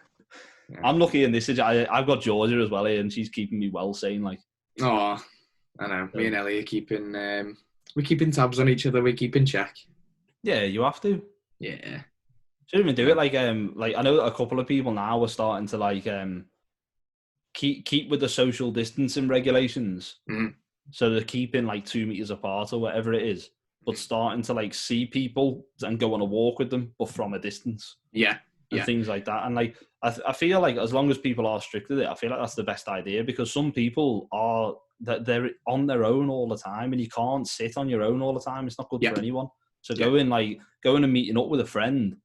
I'm lucky in this. I've got Georgia as well here, and she's keeping me well sane. Like, oh, I know. Me and Ellie are keeping, we're keeping tabs on each other. We keep in check. Yeah, you have to. Yeah. Shouldn't even do it. Like I know a couple of people now are starting to like keep with the social distancing regulations. So they're keeping like 2 meters apart or whatever it is, but starting to like see people and go on a walk with them, but from a distance. Yeah. And things like that. And like, I feel like as long as people are strict with it, I feel like that's the best idea, because some people are that they're on their own all the time, and you can't sit on your own all the time. It's not good for anyone. So going and meeting up with a friend,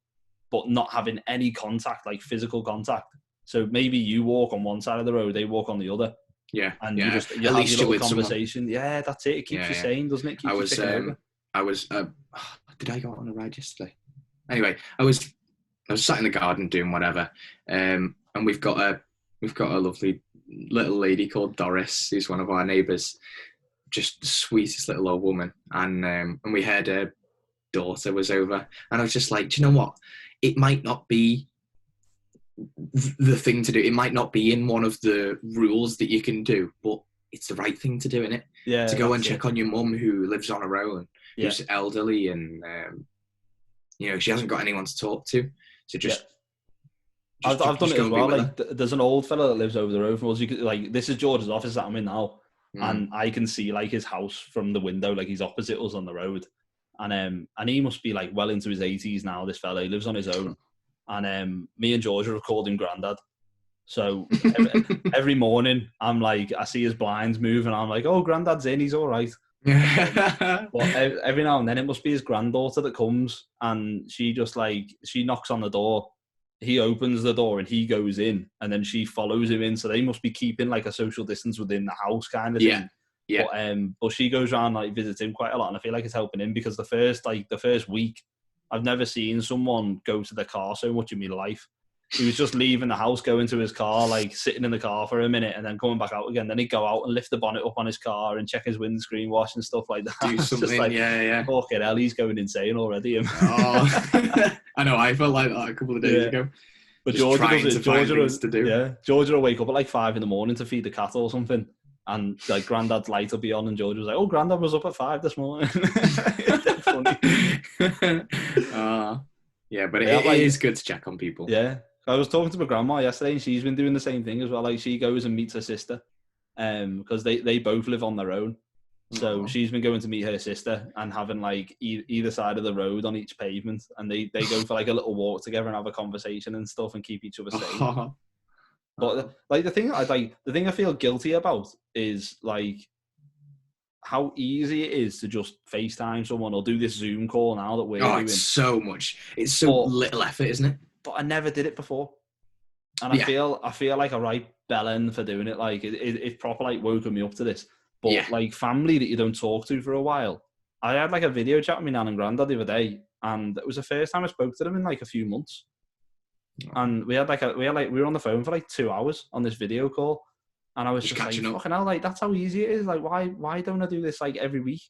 but not having any contact, like physical contact. So maybe you walk on one side of the road, they walk on the other. Yeah. And you have your little conversation. Someone. Yeah, that's it. It keeps you sane, doesn't it? Keeps you ticking over. Did I go on a ride yesterday? Anyway, I was sat in the garden doing whatever, and we've got a lovely little lady called Doris, who's one of our neighbours, just the sweetest little old woman, and we heard her daughter was over, and I was just like, do you know what? It might not be the thing to do. It might not be in one of the rules that you can do, but it's the right thing to do, isn't it? Yeah. To go and check on your mum who lives on her own, who's elderly, and she hasn't got anyone to talk to. So I've done it as well. Like, there's an old fella that lives over the road from us. This is George's office that I'm in now, and I can see like his house from the window. Like, he's opposite us on the road, and he must be like well into his 80s now. This fella, he lives on his own, and me and George have called him Grandad. So every morning, I'm like, I see his blinds move, and I'm like, oh, Grandad's in. He's all right. But every now and then it must be his granddaughter that comes, and she knocks on the door, he opens the door and he goes in, and then she follows him in, so they must be keeping like a social distance within the house kind of thing. But she goes around like visits him quite a lot, and I feel like it's helping him, because the first week I've never seen someone go to the car so much in my life. He was just leaving the house, going to his car, like sitting in the car for a minute and then coming back out again. Then he'd go out and lift the bonnet up on his car and check his windscreen wash and stuff like that. Do something, like, fucking hell, he's going insane already. I know, I felt like that a couple of days ago. But Georgia will wake up at like 5 a.m. to feed the cattle or something. And like Grandad's light will be on, and George was like, "Oh, Grandad was up at 5 this morning." It's funny. Yeah, but it is good to check on people. Yeah. I was talking to my grandma yesterday, and she's been doing the same thing as well. Like, she goes and meets her sister, because they both live on their own. So she's been going to meet her sister and having like either side of the road on each pavement, and they go for like a little walk together and have a conversation and stuff and keep each other safe. But like the thing I feel guilty about is like, how easy it is to just FaceTime someone or do this Zoom call now that we're doing. It's so little effort, isn't it? But I never did it before. And Yeah. I feel like a right bellend for doing it. Like it proper like woken me up to this. But Yeah. like family that you don't talk to for a while. I had like a video chat with my nan and granddad the other day, and it was the first time I spoke to them in like a few months. And we were on the phone for like 2 hours on this video call, and I was just like, fucking hell, like that's how easy it is. Like why don't I do this like every week?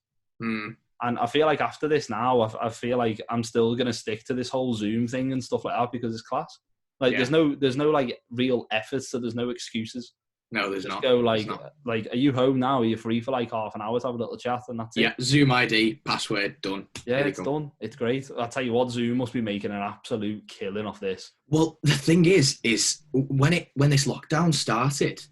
Mm. And I feel like after this now, I feel like I'm still gonna stick to this whole Zoom thing and stuff like that because it's class. Like there's no like real efforts, so there's no excuses. No, there's just not. Go like, are you home now? Are you free for like half an hour to have a little chat, and that's it? Yeah, Zoom ID, password, done. Yeah, it's done. It's great. I'll tell you what, Zoom must be making an absolute killing off this. Well, the thing is when this lockdown started,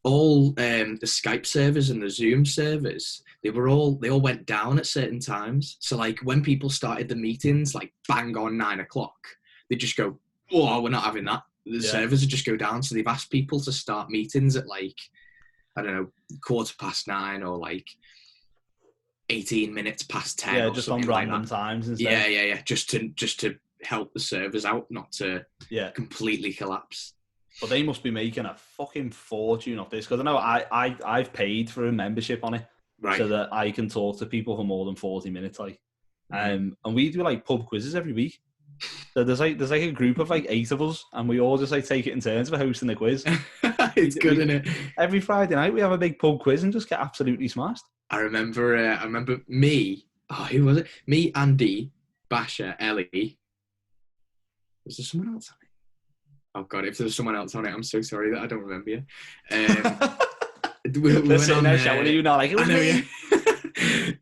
all the Skype servers and the Zoom servers, they all went down at certain times. So like when people started the meetings, like bang on 9 o'clock, they just go, oh, we're not having that. The servers would just go down. So they've asked people to start meetings at like, I don't know, 9:15 or like 18 minutes past 10. Yeah, just on random times instead. Yeah. Just to help the servers out, not to completely collapse. But they must be making a fucking fortune off this, because I know I've paid for a membership on it, so that I can talk to people for more than 40 minutes. Like, and we do like pub quizzes every week. So there's like a group of like 8 of us, and we all just like take it in turns for hosting the quiz. It's good, isn't it? Every Friday night we have a big pub quiz and just get absolutely smashed. I remember me. Oh, who was it? Me, Andy, Basha, Ellie. Was there someone else on it? Oh God, if there was someone else on it, I'm so sorry that I don't remember you. We went on there shouting at you now, like, it was me.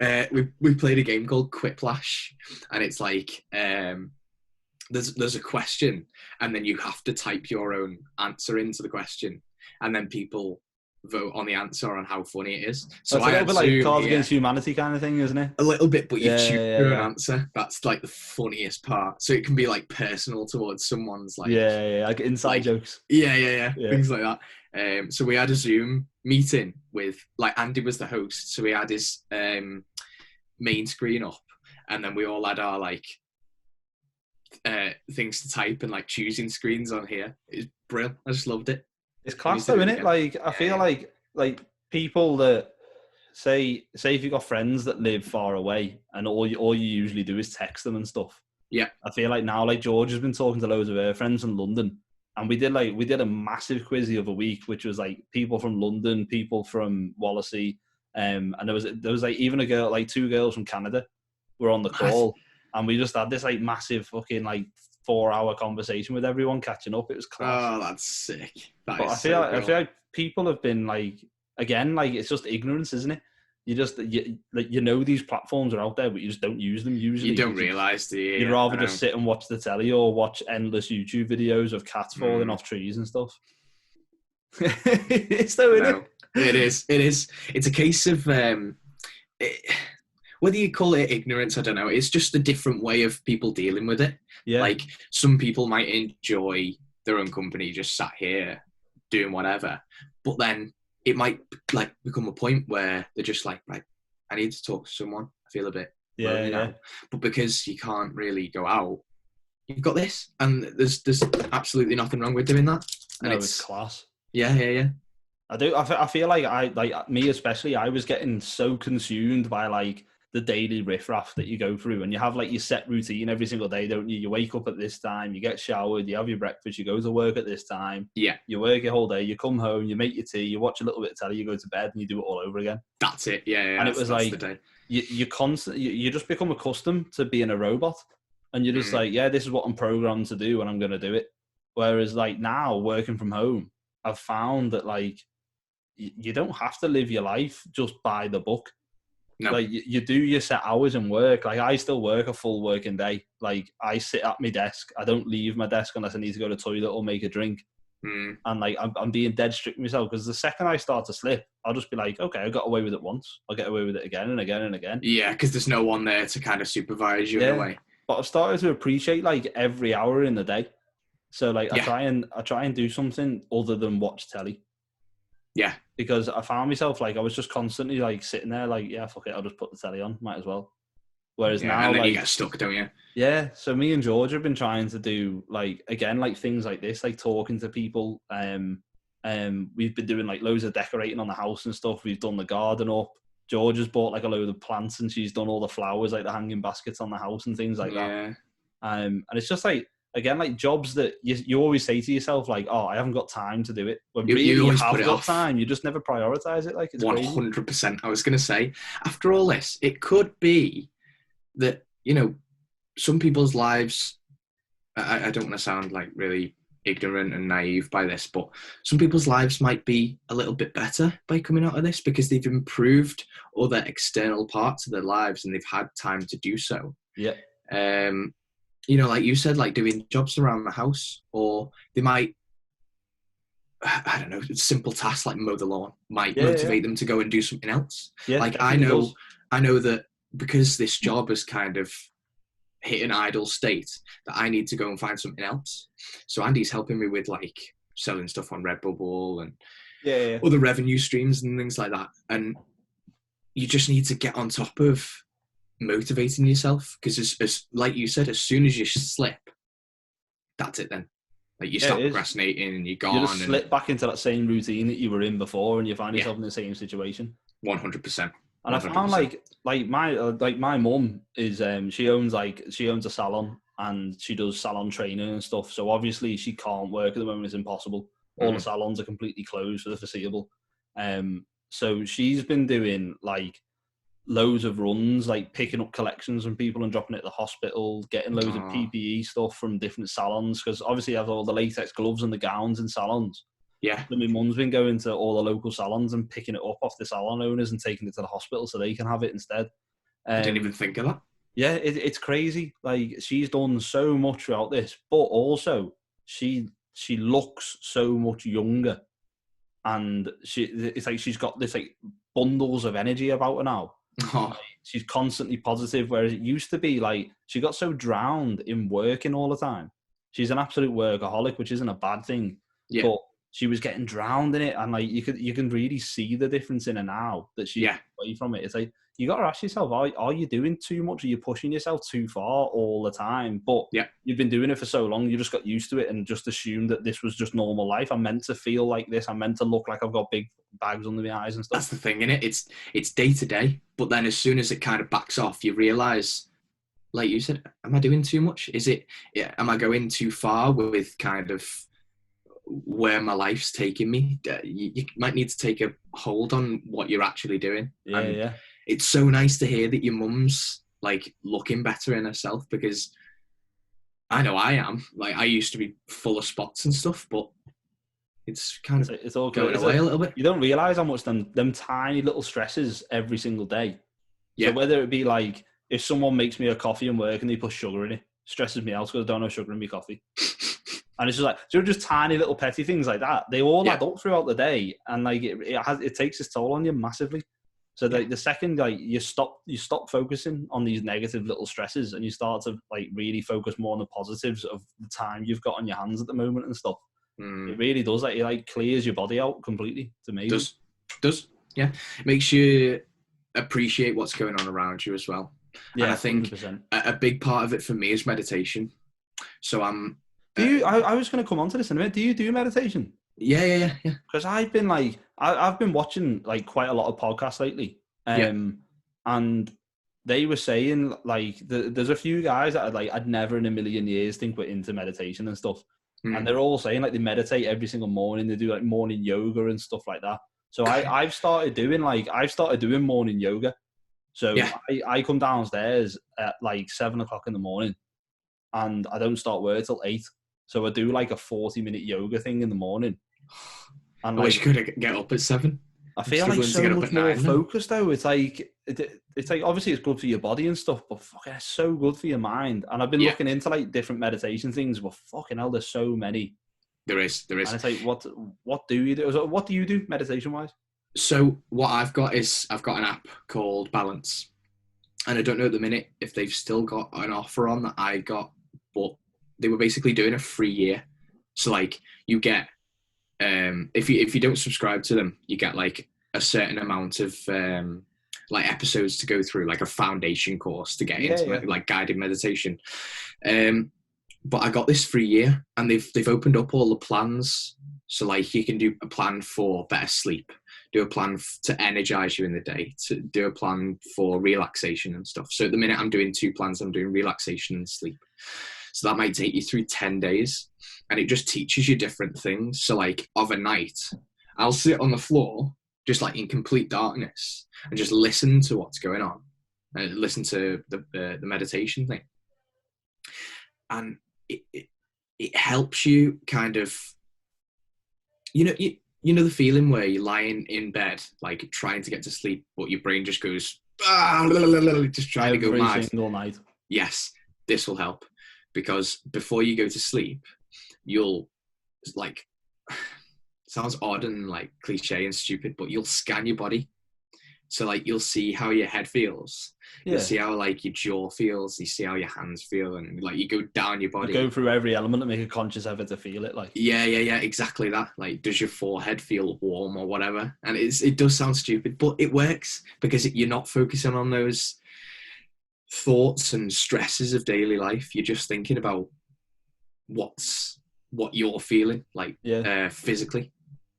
Yeah. We played a game called Quiplash, and it's like there's a question, and then you have to type your own answer into the question, and then people vote on the answer on how funny it is. So it's a little bit like Cards Against Humanity kind of thing, isn't it? A little bit, but you choose your own answer. That's like the funniest part. So it can be like personal towards someone's like like inside jokes. Yeah, things like that. So we had a Zoom meeting with, like, Andy was the host, so we had his main screen up, and then we all had our like things to type and like choosing screens on here. It was brilliant. I just loved it. It's class though, isn't it? Like, I feel like people that say if you've got friends that live far away and all you usually do is text them and stuff. Yeah. I feel like now, like, George has been talking to loads of her friends from London, and we did a massive quiz the other week, which was like people from London, people from Wallasey, and there was like even a girl, like 2 girls from Canada were on the call, and we just had this like massive fucking like 4-hour conversation with everyone, catching up. It was class. Oh, that's sick. I feel like people have been like, again, like, it's just ignorance, isn't it? You know these platforms are out there, but you just don't use them usually. You don't realise, do you? You'd rather just sit and watch the telly or watch endless YouTube videos of cats falling off trees and stuff. It's though, isn't it? It is. It's a case of whether you call it ignorance, I don't know. It's just a different way of people dealing with it. Yeah. Like, some people might enjoy their own company, just sat here doing whatever, but then it might like become a point where they're just like, right, I need to talk to someone. I feel a bit lonely now. But because you can't really go out, you've got this, and there's absolutely nothing wrong with doing that. And it's class. Yeah. I do. I feel like me especially, I was getting so consumed by like the daily riffraff that you go through, and you have like your set routine every single day, don't you? You wake up at this time, you get showered, you have your breakfast, you go to work at this time, you work your whole day, you come home, you make your tea, you watch a little bit of telly, you go to bed, and you do it all over again. That's it. Yeah. And it was like you just become accustomed to being a robot, and you're just like, this is what I'm programmed to do, and I'm going to do it. Whereas like now, working from home, I've found that like you don't have to live your life just by the book. No. Like you do your set hours and work. Like, I still work a full working day. Like, I sit at my desk. I don't leave my desk unless I need to go to the toilet or make a drink. And like I'm being dead strict with myself, because the second I start to slip, I'll just be like, okay, I got away with it once, I'll get away with it again and again and again. Yeah, because there's no one there to kind of supervise you in a way. But I've started to appreciate like every hour in the day. So like I try and do something other than watch telly. Yeah. Because I found myself like I was just constantly like sitting there like, yeah, fuck it, I'll just put the telly on, might as well. Whereas Yeah, now, and then you like, get stuck, don't you? yeah, so me and George have been trying to do like again like things like this, like talking to people. We've been doing like loads of decorating on the house and stuff. We've done the garden up. George has bought like a load of plants and she's done all the flowers, like the hanging baskets on the house and things like that. Yeah. And it's just like again like jobs that you always say to yourself like, oh, I haven't got time to do it. When really You you always have put it got off. time, you just never prioritize it. Like it's crazy. 100%. I was going to say, after all this, it could be that, you know, some people's lives, I don't want to sound like really ignorant and naive by this, but some people's lives might be a little bit better by coming out of this because they've improved other external parts of their lives and they've had time to do so. Yeah. You know, like you said, like doing jobs around the house, or they might, I don't know, simple tasks like mow the lawn might motivate them to go and do something else. Yeah, Like I know that because this job has kind of hit an idle state that I need to go and find something else. So Andy's helping me with like selling stuff on Redbubble and other revenue streams and things like that. And you just need to get on top of motivating yourself because as like you said, as soon as you slip, that's it then. Like you start procrastinating and you're gone. You just slip back into that same routine that you were in before and you find yourself in the same situation. 100%. And I found like my mum is she owns a salon and she does salon training and stuff. So obviously she can't work at the moment; it's impossible. All the salons are completely closed for the foreseeable. So she's been doing like loads of runs, like picking up collections from people and dropping it at the hospital, getting loads of PPE stuff from different salons because obviously you have all the latex gloves and the gowns in salons. Yeah. So my mum's been going to all the local salons and picking it up off the salon owners and taking it to the hospital so they can have it instead. I didn't even think of that. Yeah, it's crazy. Like she's done so much throughout this, but also she looks so much younger, and it's like she's got this like bundles of energy about her now. Oh. Like, she's constantly positive, whereas it used to be like she got so drowned in working all the time. She's an absolute workaholic, which isn't a bad thing. Yeah. But she was getting drowned in it, and like you can really see the difference in her now that she's away from it. It's like you got to ask yourself: Are you doing too much? Are you pushing yourself too far all the time? But you've been doing it for so long, you just got used to it and just assumed that this was just normal life. I'm meant to feel like this. I'm meant to look like I've got big bags under my eyes and stuff. That's the thing, innit? It's day to day, but then as soon as it kind of backs off, you realise, like you said, am I doing too much? Am I going too far with kind of where my life's taking me? You might need to take a hold on what you're actually doing. Yeah. It's so nice to hear that your mum's like looking better in herself because I know I am. Like I used to be full of spots and stuff, but it's kind of it's all going away a little bit. You don't realise how much them tiny little stresses every single day. So whether it be like if someone makes me a coffee and work and they put sugar in it, stresses me out because I don't have sugar in my coffee. And it's just like, just tiny little petty things like that. They all add up throughout the day, and like it takes its toll on you massively. So like the second like you stop focusing on these negative little stresses, and you start to like really focus more on the positives of the time you've got on your hands at the moment and stuff. It really does. Like it like clears your body out completely. It's amazing. Does yeah. It makes you appreciate what's going on around you as well. Yeah, and I think 100%. a big part of it for me is meditation. So I'm. I was going to come on to this in a minute. Do you do meditation? Yeah. Because I've been like, I've been watching like quite a lot of podcasts lately, and they were saying like, there's a few guys that I'd never in a million years think were into meditation and stuff, and they're all saying like they meditate every single morning. They do like morning yoga and stuff like that. So I've started doing morning yoga. So I come downstairs at like 7 o'clock in the morning, and I don't start work till 8. So I do like a 40-minute yoga thing in the morning. And I wish you could get up at 7. I feel like so much more focused though. It's like obviously it's good for your body and stuff, but fucking it's so good for your mind. And I've been looking into like different meditation things, but fucking hell, there's so many. There is. And it's like, what do you do? What do you do meditation wise? So what I've got an app called Balance, and I don't know at the minute if they've still got an offer on that I got, but they were basically doing a free year. So like you get If you don't subscribe to them, you get like a certain amount of like episodes to go through, like a foundation course to get Yeah, into yeah. like guided meditation. But I got this free year, and they've opened up all the plans. So like you can do a plan for better sleep, do a plan to energize you in the day, to do a plan for relaxation and stuff. So at the minute I'm doing 2 plans. I'm doing relaxation and sleep. So that might take you through 10 days, and it just teaches you different things. So like of a night, I'll sit on the floor just like in complete darkness and just listen to what's going on, and listen to the meditation thing, and it helps you kind of, you know the feeling where you're lying in bed like trying to get to sleep, but your brain just goes just trying to go Every mad. single night. Yes, this will help, because before you go to sleep, you'll like, sounds odd and like cliche and stupid, but you'll scan your body. So like you'll see how your head feels, you'll Yeah. see how like your jaw feels, you see how your hands feel, and like you go down your You body. go through every element and make a conscious effort to feel it. Like, Yeah, exactly that. Like, does your forehead feel warm or whatever? And it does sound stupid, but it works, because you're not focusing on those thoughts and stresses of daily life. You're just thinking about what you're feeling like, yeah, physically,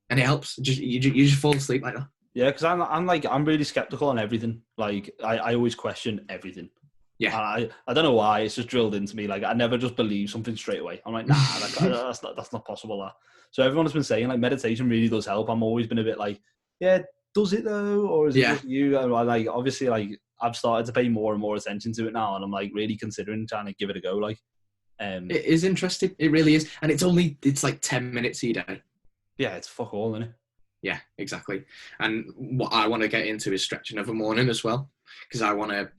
and it helps. You just fall asleep like that. yeah. Because I'm really skeptical on everything. Like, I always question everything. Yeah. I don't know why. It's just drilled into me. Like, I never just believe something straight away. I'm like, nah, that's not possible. That. So everyone has been saying like meditation really does help. I'm always been a bit like, yeah, does it though, or is it Yeah. just you? And I, like, obviously, like I've started to pay more and more attention to it now, and I'm like really considering trying to give it a go. Like, It is interesting. It really is, and it's like 10 minutes a day. yeah, it's fuck all, isn't it? Yeah, exactly. And what I want to get into is stretching of a morning as well, because I want to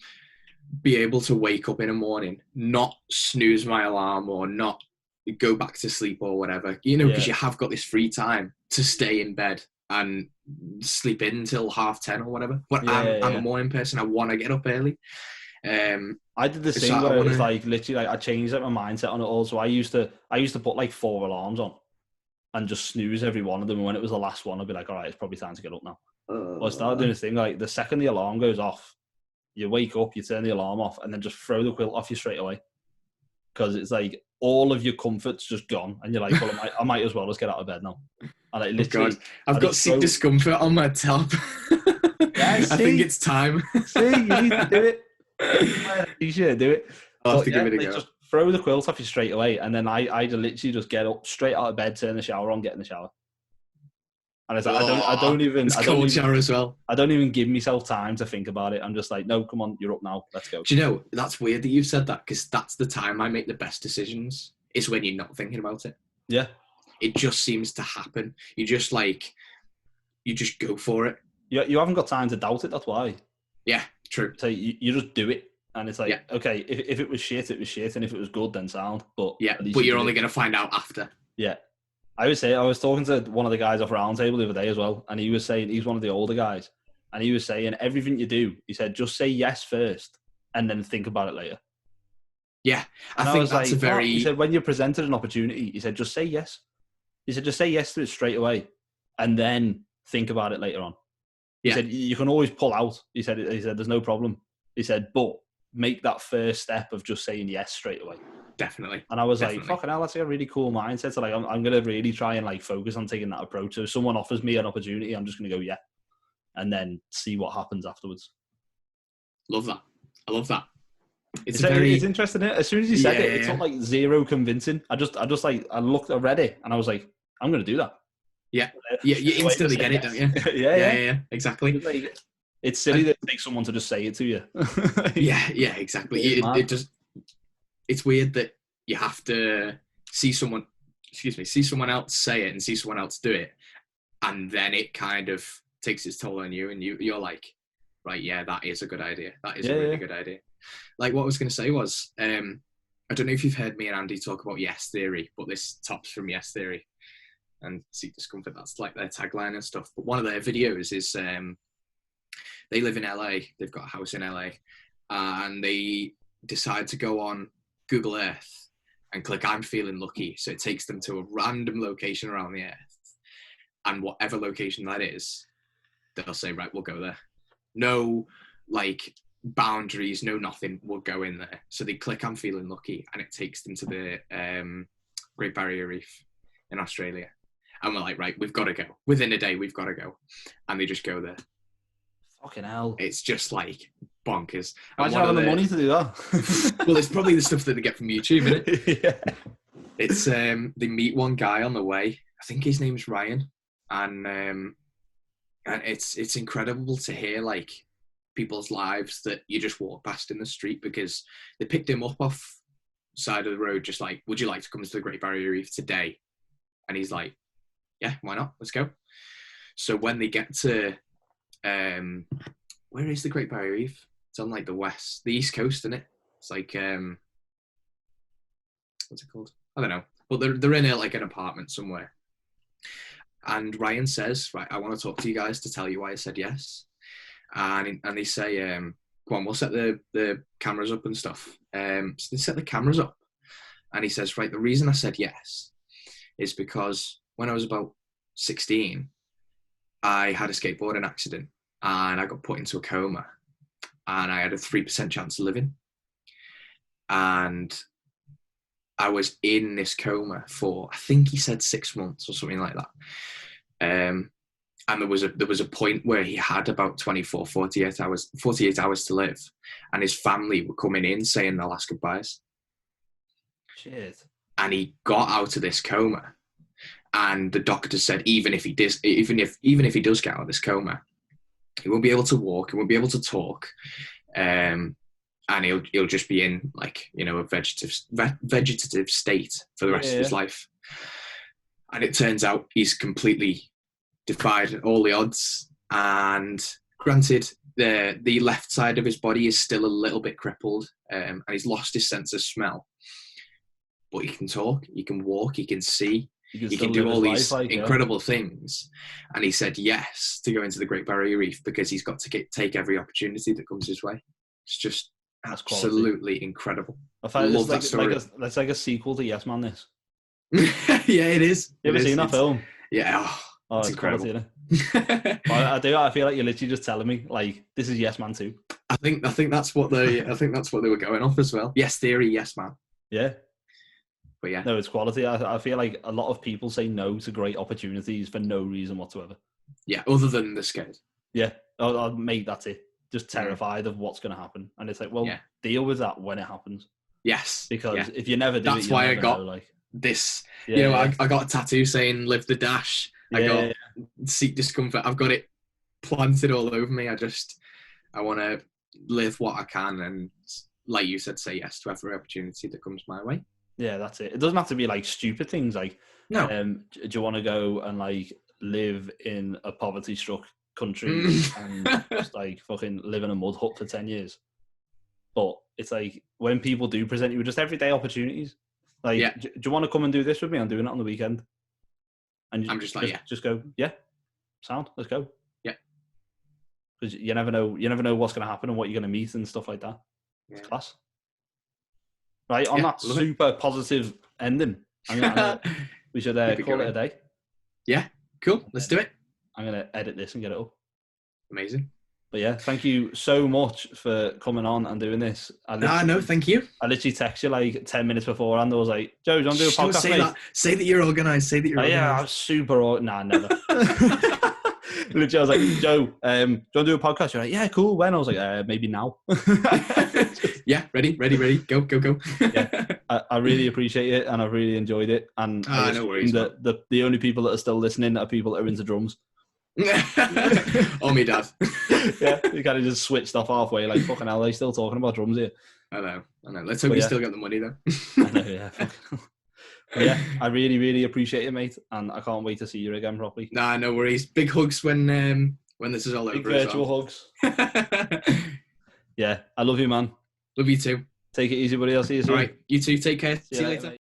be able to wake up in a morning, not snooze my alarm or not go back to sleep or whatever, because you have got this free time to stay in bed and sleep in until 10:30 or whatever. But I'm a morning person. I want to get up early. I did this thing where it was like literally like I changed like my mindset on it all. So I used to put like 4 alarms on and just snooze every one of them. And when it was the last one, I'd be like, all right, it's probably time to get up now. Well, I started doing this thing like the second the alarm goes off, you wake up, you turn the alarm off, and then just throw the quilt off you straight away. Because it's like all of your comfort's just gone, and you're like, well, I might as well just get out of bed now. And like literally, I've got sick discomfort on my top. Yeah, I think it's time. See, you need to do it. You should do it. I'll have to give it a go. Just throw the quilt off you straight away, and then I literally just get up straight out of bed, turn the shower on, get in the shower. And it's like, I don't even shower as well. I don't even give myself time to think about it. I'm just like, no, come on, you're up now. Let's go. Do you know, that's weird that you've said that, because that's the time I make the best decisions, is when you're not thinking about it. Yeah. It just seems to happen. You just go for it. You haven't got time to doubt it. That's why. Yeah, true. So you just do it. And it's like, okay, if it was shit, it was shit. And if it was good, then sound. But you're only going to find out after. Yeah. I would say, I was talking to one of the guys off Roundtable the other day as well. And he was saying, he's one of the older guys. And he was saying, everything you do, he said, just say yes first and then think about it later. Yeah. I think that's like, he said, when you're presented an opportunity, he said, just say yes. He said, just say yes to it straight away and then think about it later on. He said, you can always pull out. He said, there's no problem. He said, but make that first step of just saying yes straight away. Definitely. And I was like, fucking hell, that's like a really cool mindset. So like, I'm going to really try and like focus on taking that approach. So if someone offers me an opportunity, I'm just going to go, yeah. And then see what happens afterwards. Love that. I love that. It's interesting. As soon as you said it took like zero convincing. I read it and I was like, I'm going to do that. Yeah. Yeah. You instantly get it, don't you? Yeah. Exactly. It's silly that it takes someone to just say it to you. Yeah, exactly. It's weird that you have to see someone else say it and see someone else do it, and then it kind of takes its toll on you, and you're like, right, yeah, that is a good idea. That is a really good idea. Like, what I was going to say was, I don't know if you've heard me and Andy talk about yes theory, but this tops from yes theory and seek discomfort. That's like their tagline and stuff. But one of their videos is, they live in LA. They've got a house in LA, and they decide to go on Google Earth and click "I'm feeling lucky," so it takes them to a random location around the Earth. and whatever location that is, they'll say, right, we'll go there. No, like, boundaries, no nothing, we'll go in there. So they click I'm feeling lucky, and it takes them to the Great Barrier Reef in Australia. And we're like, right, we've got to go. Within a day, we've got to go. And they just go there. Fucking hell. It's just like bonkers. Imagine having the money to do that. Well, it's probably the stuff that they get from YouTube, isn't it? Yeah. It's they meet one guy on the way. I think his name's Ryan, and it's incredible to hear like people's lives that you just walk past in the street, because they picked him up off side of the road, just like, would you like to come to the Great Barrier Reef today? And he's like, yeah, why not? Let's go. So when they get to where is the Great Barrier Reef? It's on like the east coast, isn't it? It's like what's it called? I don't know. But they're in like an apartment somewhere. And Ryan says, right, I want to talk to you guys to tell you why I said yes. And they say, go on, we'll set the cameras up and stuff. So they set the cameras up. And he says, right, the reason I said yes is because when I was about 16, I had a skateboarding accident and I got put into a coma, and I had a 3% chance of living. And I was in this coma for, I think he said 6 months or something like that. And there was a point where he had about 48 hours to live, and his family were coming in saying their last goodbyes. Shit. And he got out of this coma, and the doctor said even if he does get out of this coma, he won't be able to walk, he won't be able to talk, and he'll just be in like, you know, a vegetative state for the rest of his life. And it turns out he's completely defied all the odds. And granted, the left side of his body is still a little bit crippled, and he's lost his sense of smell. But he can talk, he can walk, he can see, he can do all these incredible things. And he said yes to go into the Great Barrier Reef because he's got to take every opportunity that comes his way. It's just absolutely incredible. I love that story. That's like a sequel to Yes Man, this. Yeah, it is. You ever seen that film? Yeah. It's incredible. Quality, isn't it? I do. I feel like you're literally just telling me, like, this is Yes Man 2. I think that's what they were going off as well. Yes Theory, Yes Man. Yeah. But yeah. No, it's quality. I feel like a lot of people say no to great opportunities for no reason whatsoever. Yeah, other than they're scared. Yeah. I'll make that it. Just terrified of what's going to happen. And it's like, well, deal with that when it happens. Yes. Because if you never do that's why I got this. You know, I got a tattoo saying live the dash. I got seek discomfort. I've got it planted all over me. I want to live what I can, and like you said, say yes to every opportunity that comes my way. Yeah, that's it. It doesn't have to be like stupid things like, no. Do you want to go and like live in a poverty-struck country and just like fucking live in a mud hut for 10 years? But it's like when people do present you with just everyday opportunities, like, do you want to come and do this with me? I'm doing it on the weekend. And I'm just like, just go, sound, let's go. Yeah. Because you never know what's going to happen and what you're going to meet and stuff like that. It's class. Right, on that super positive ending, we should call it a day. Yeah, cool. Let's do it. I'm going to edit this and get it up. Amazing. But yeah, thank you so much for coming on and doing this. No, thank you. I literally texted you like 10 minutes beforehand. I was like, Joe, do you want to do a podcast, Say that you're organised. Yeah, I'm super Nah, never. Literally, I was like, Joe, do you want to do a podcast? You're like, yeah, cool. When? I was like, maybe now. Yeah, ready. Go. Yeah, I really appreciate it, and I've really enjoyed it. And no worries. The only people that are still listening are people that are into drums. Oh, me dad. Yeah, you kind of just switched off halfway, like, fucking hell, they still talking about drums here. I know. Let's hope you still get the money though. I know, yeah. But yeah, I really, really appreciate it, mate, and I can't wait to see you again properly. Nah, no worries. Big hugs when this is all over. Big virtual hugs. Yeah, I love you, man. Love you too. Take it easy, buddy. I'll see you soon. All right, you too. Take care. See you later. Mate.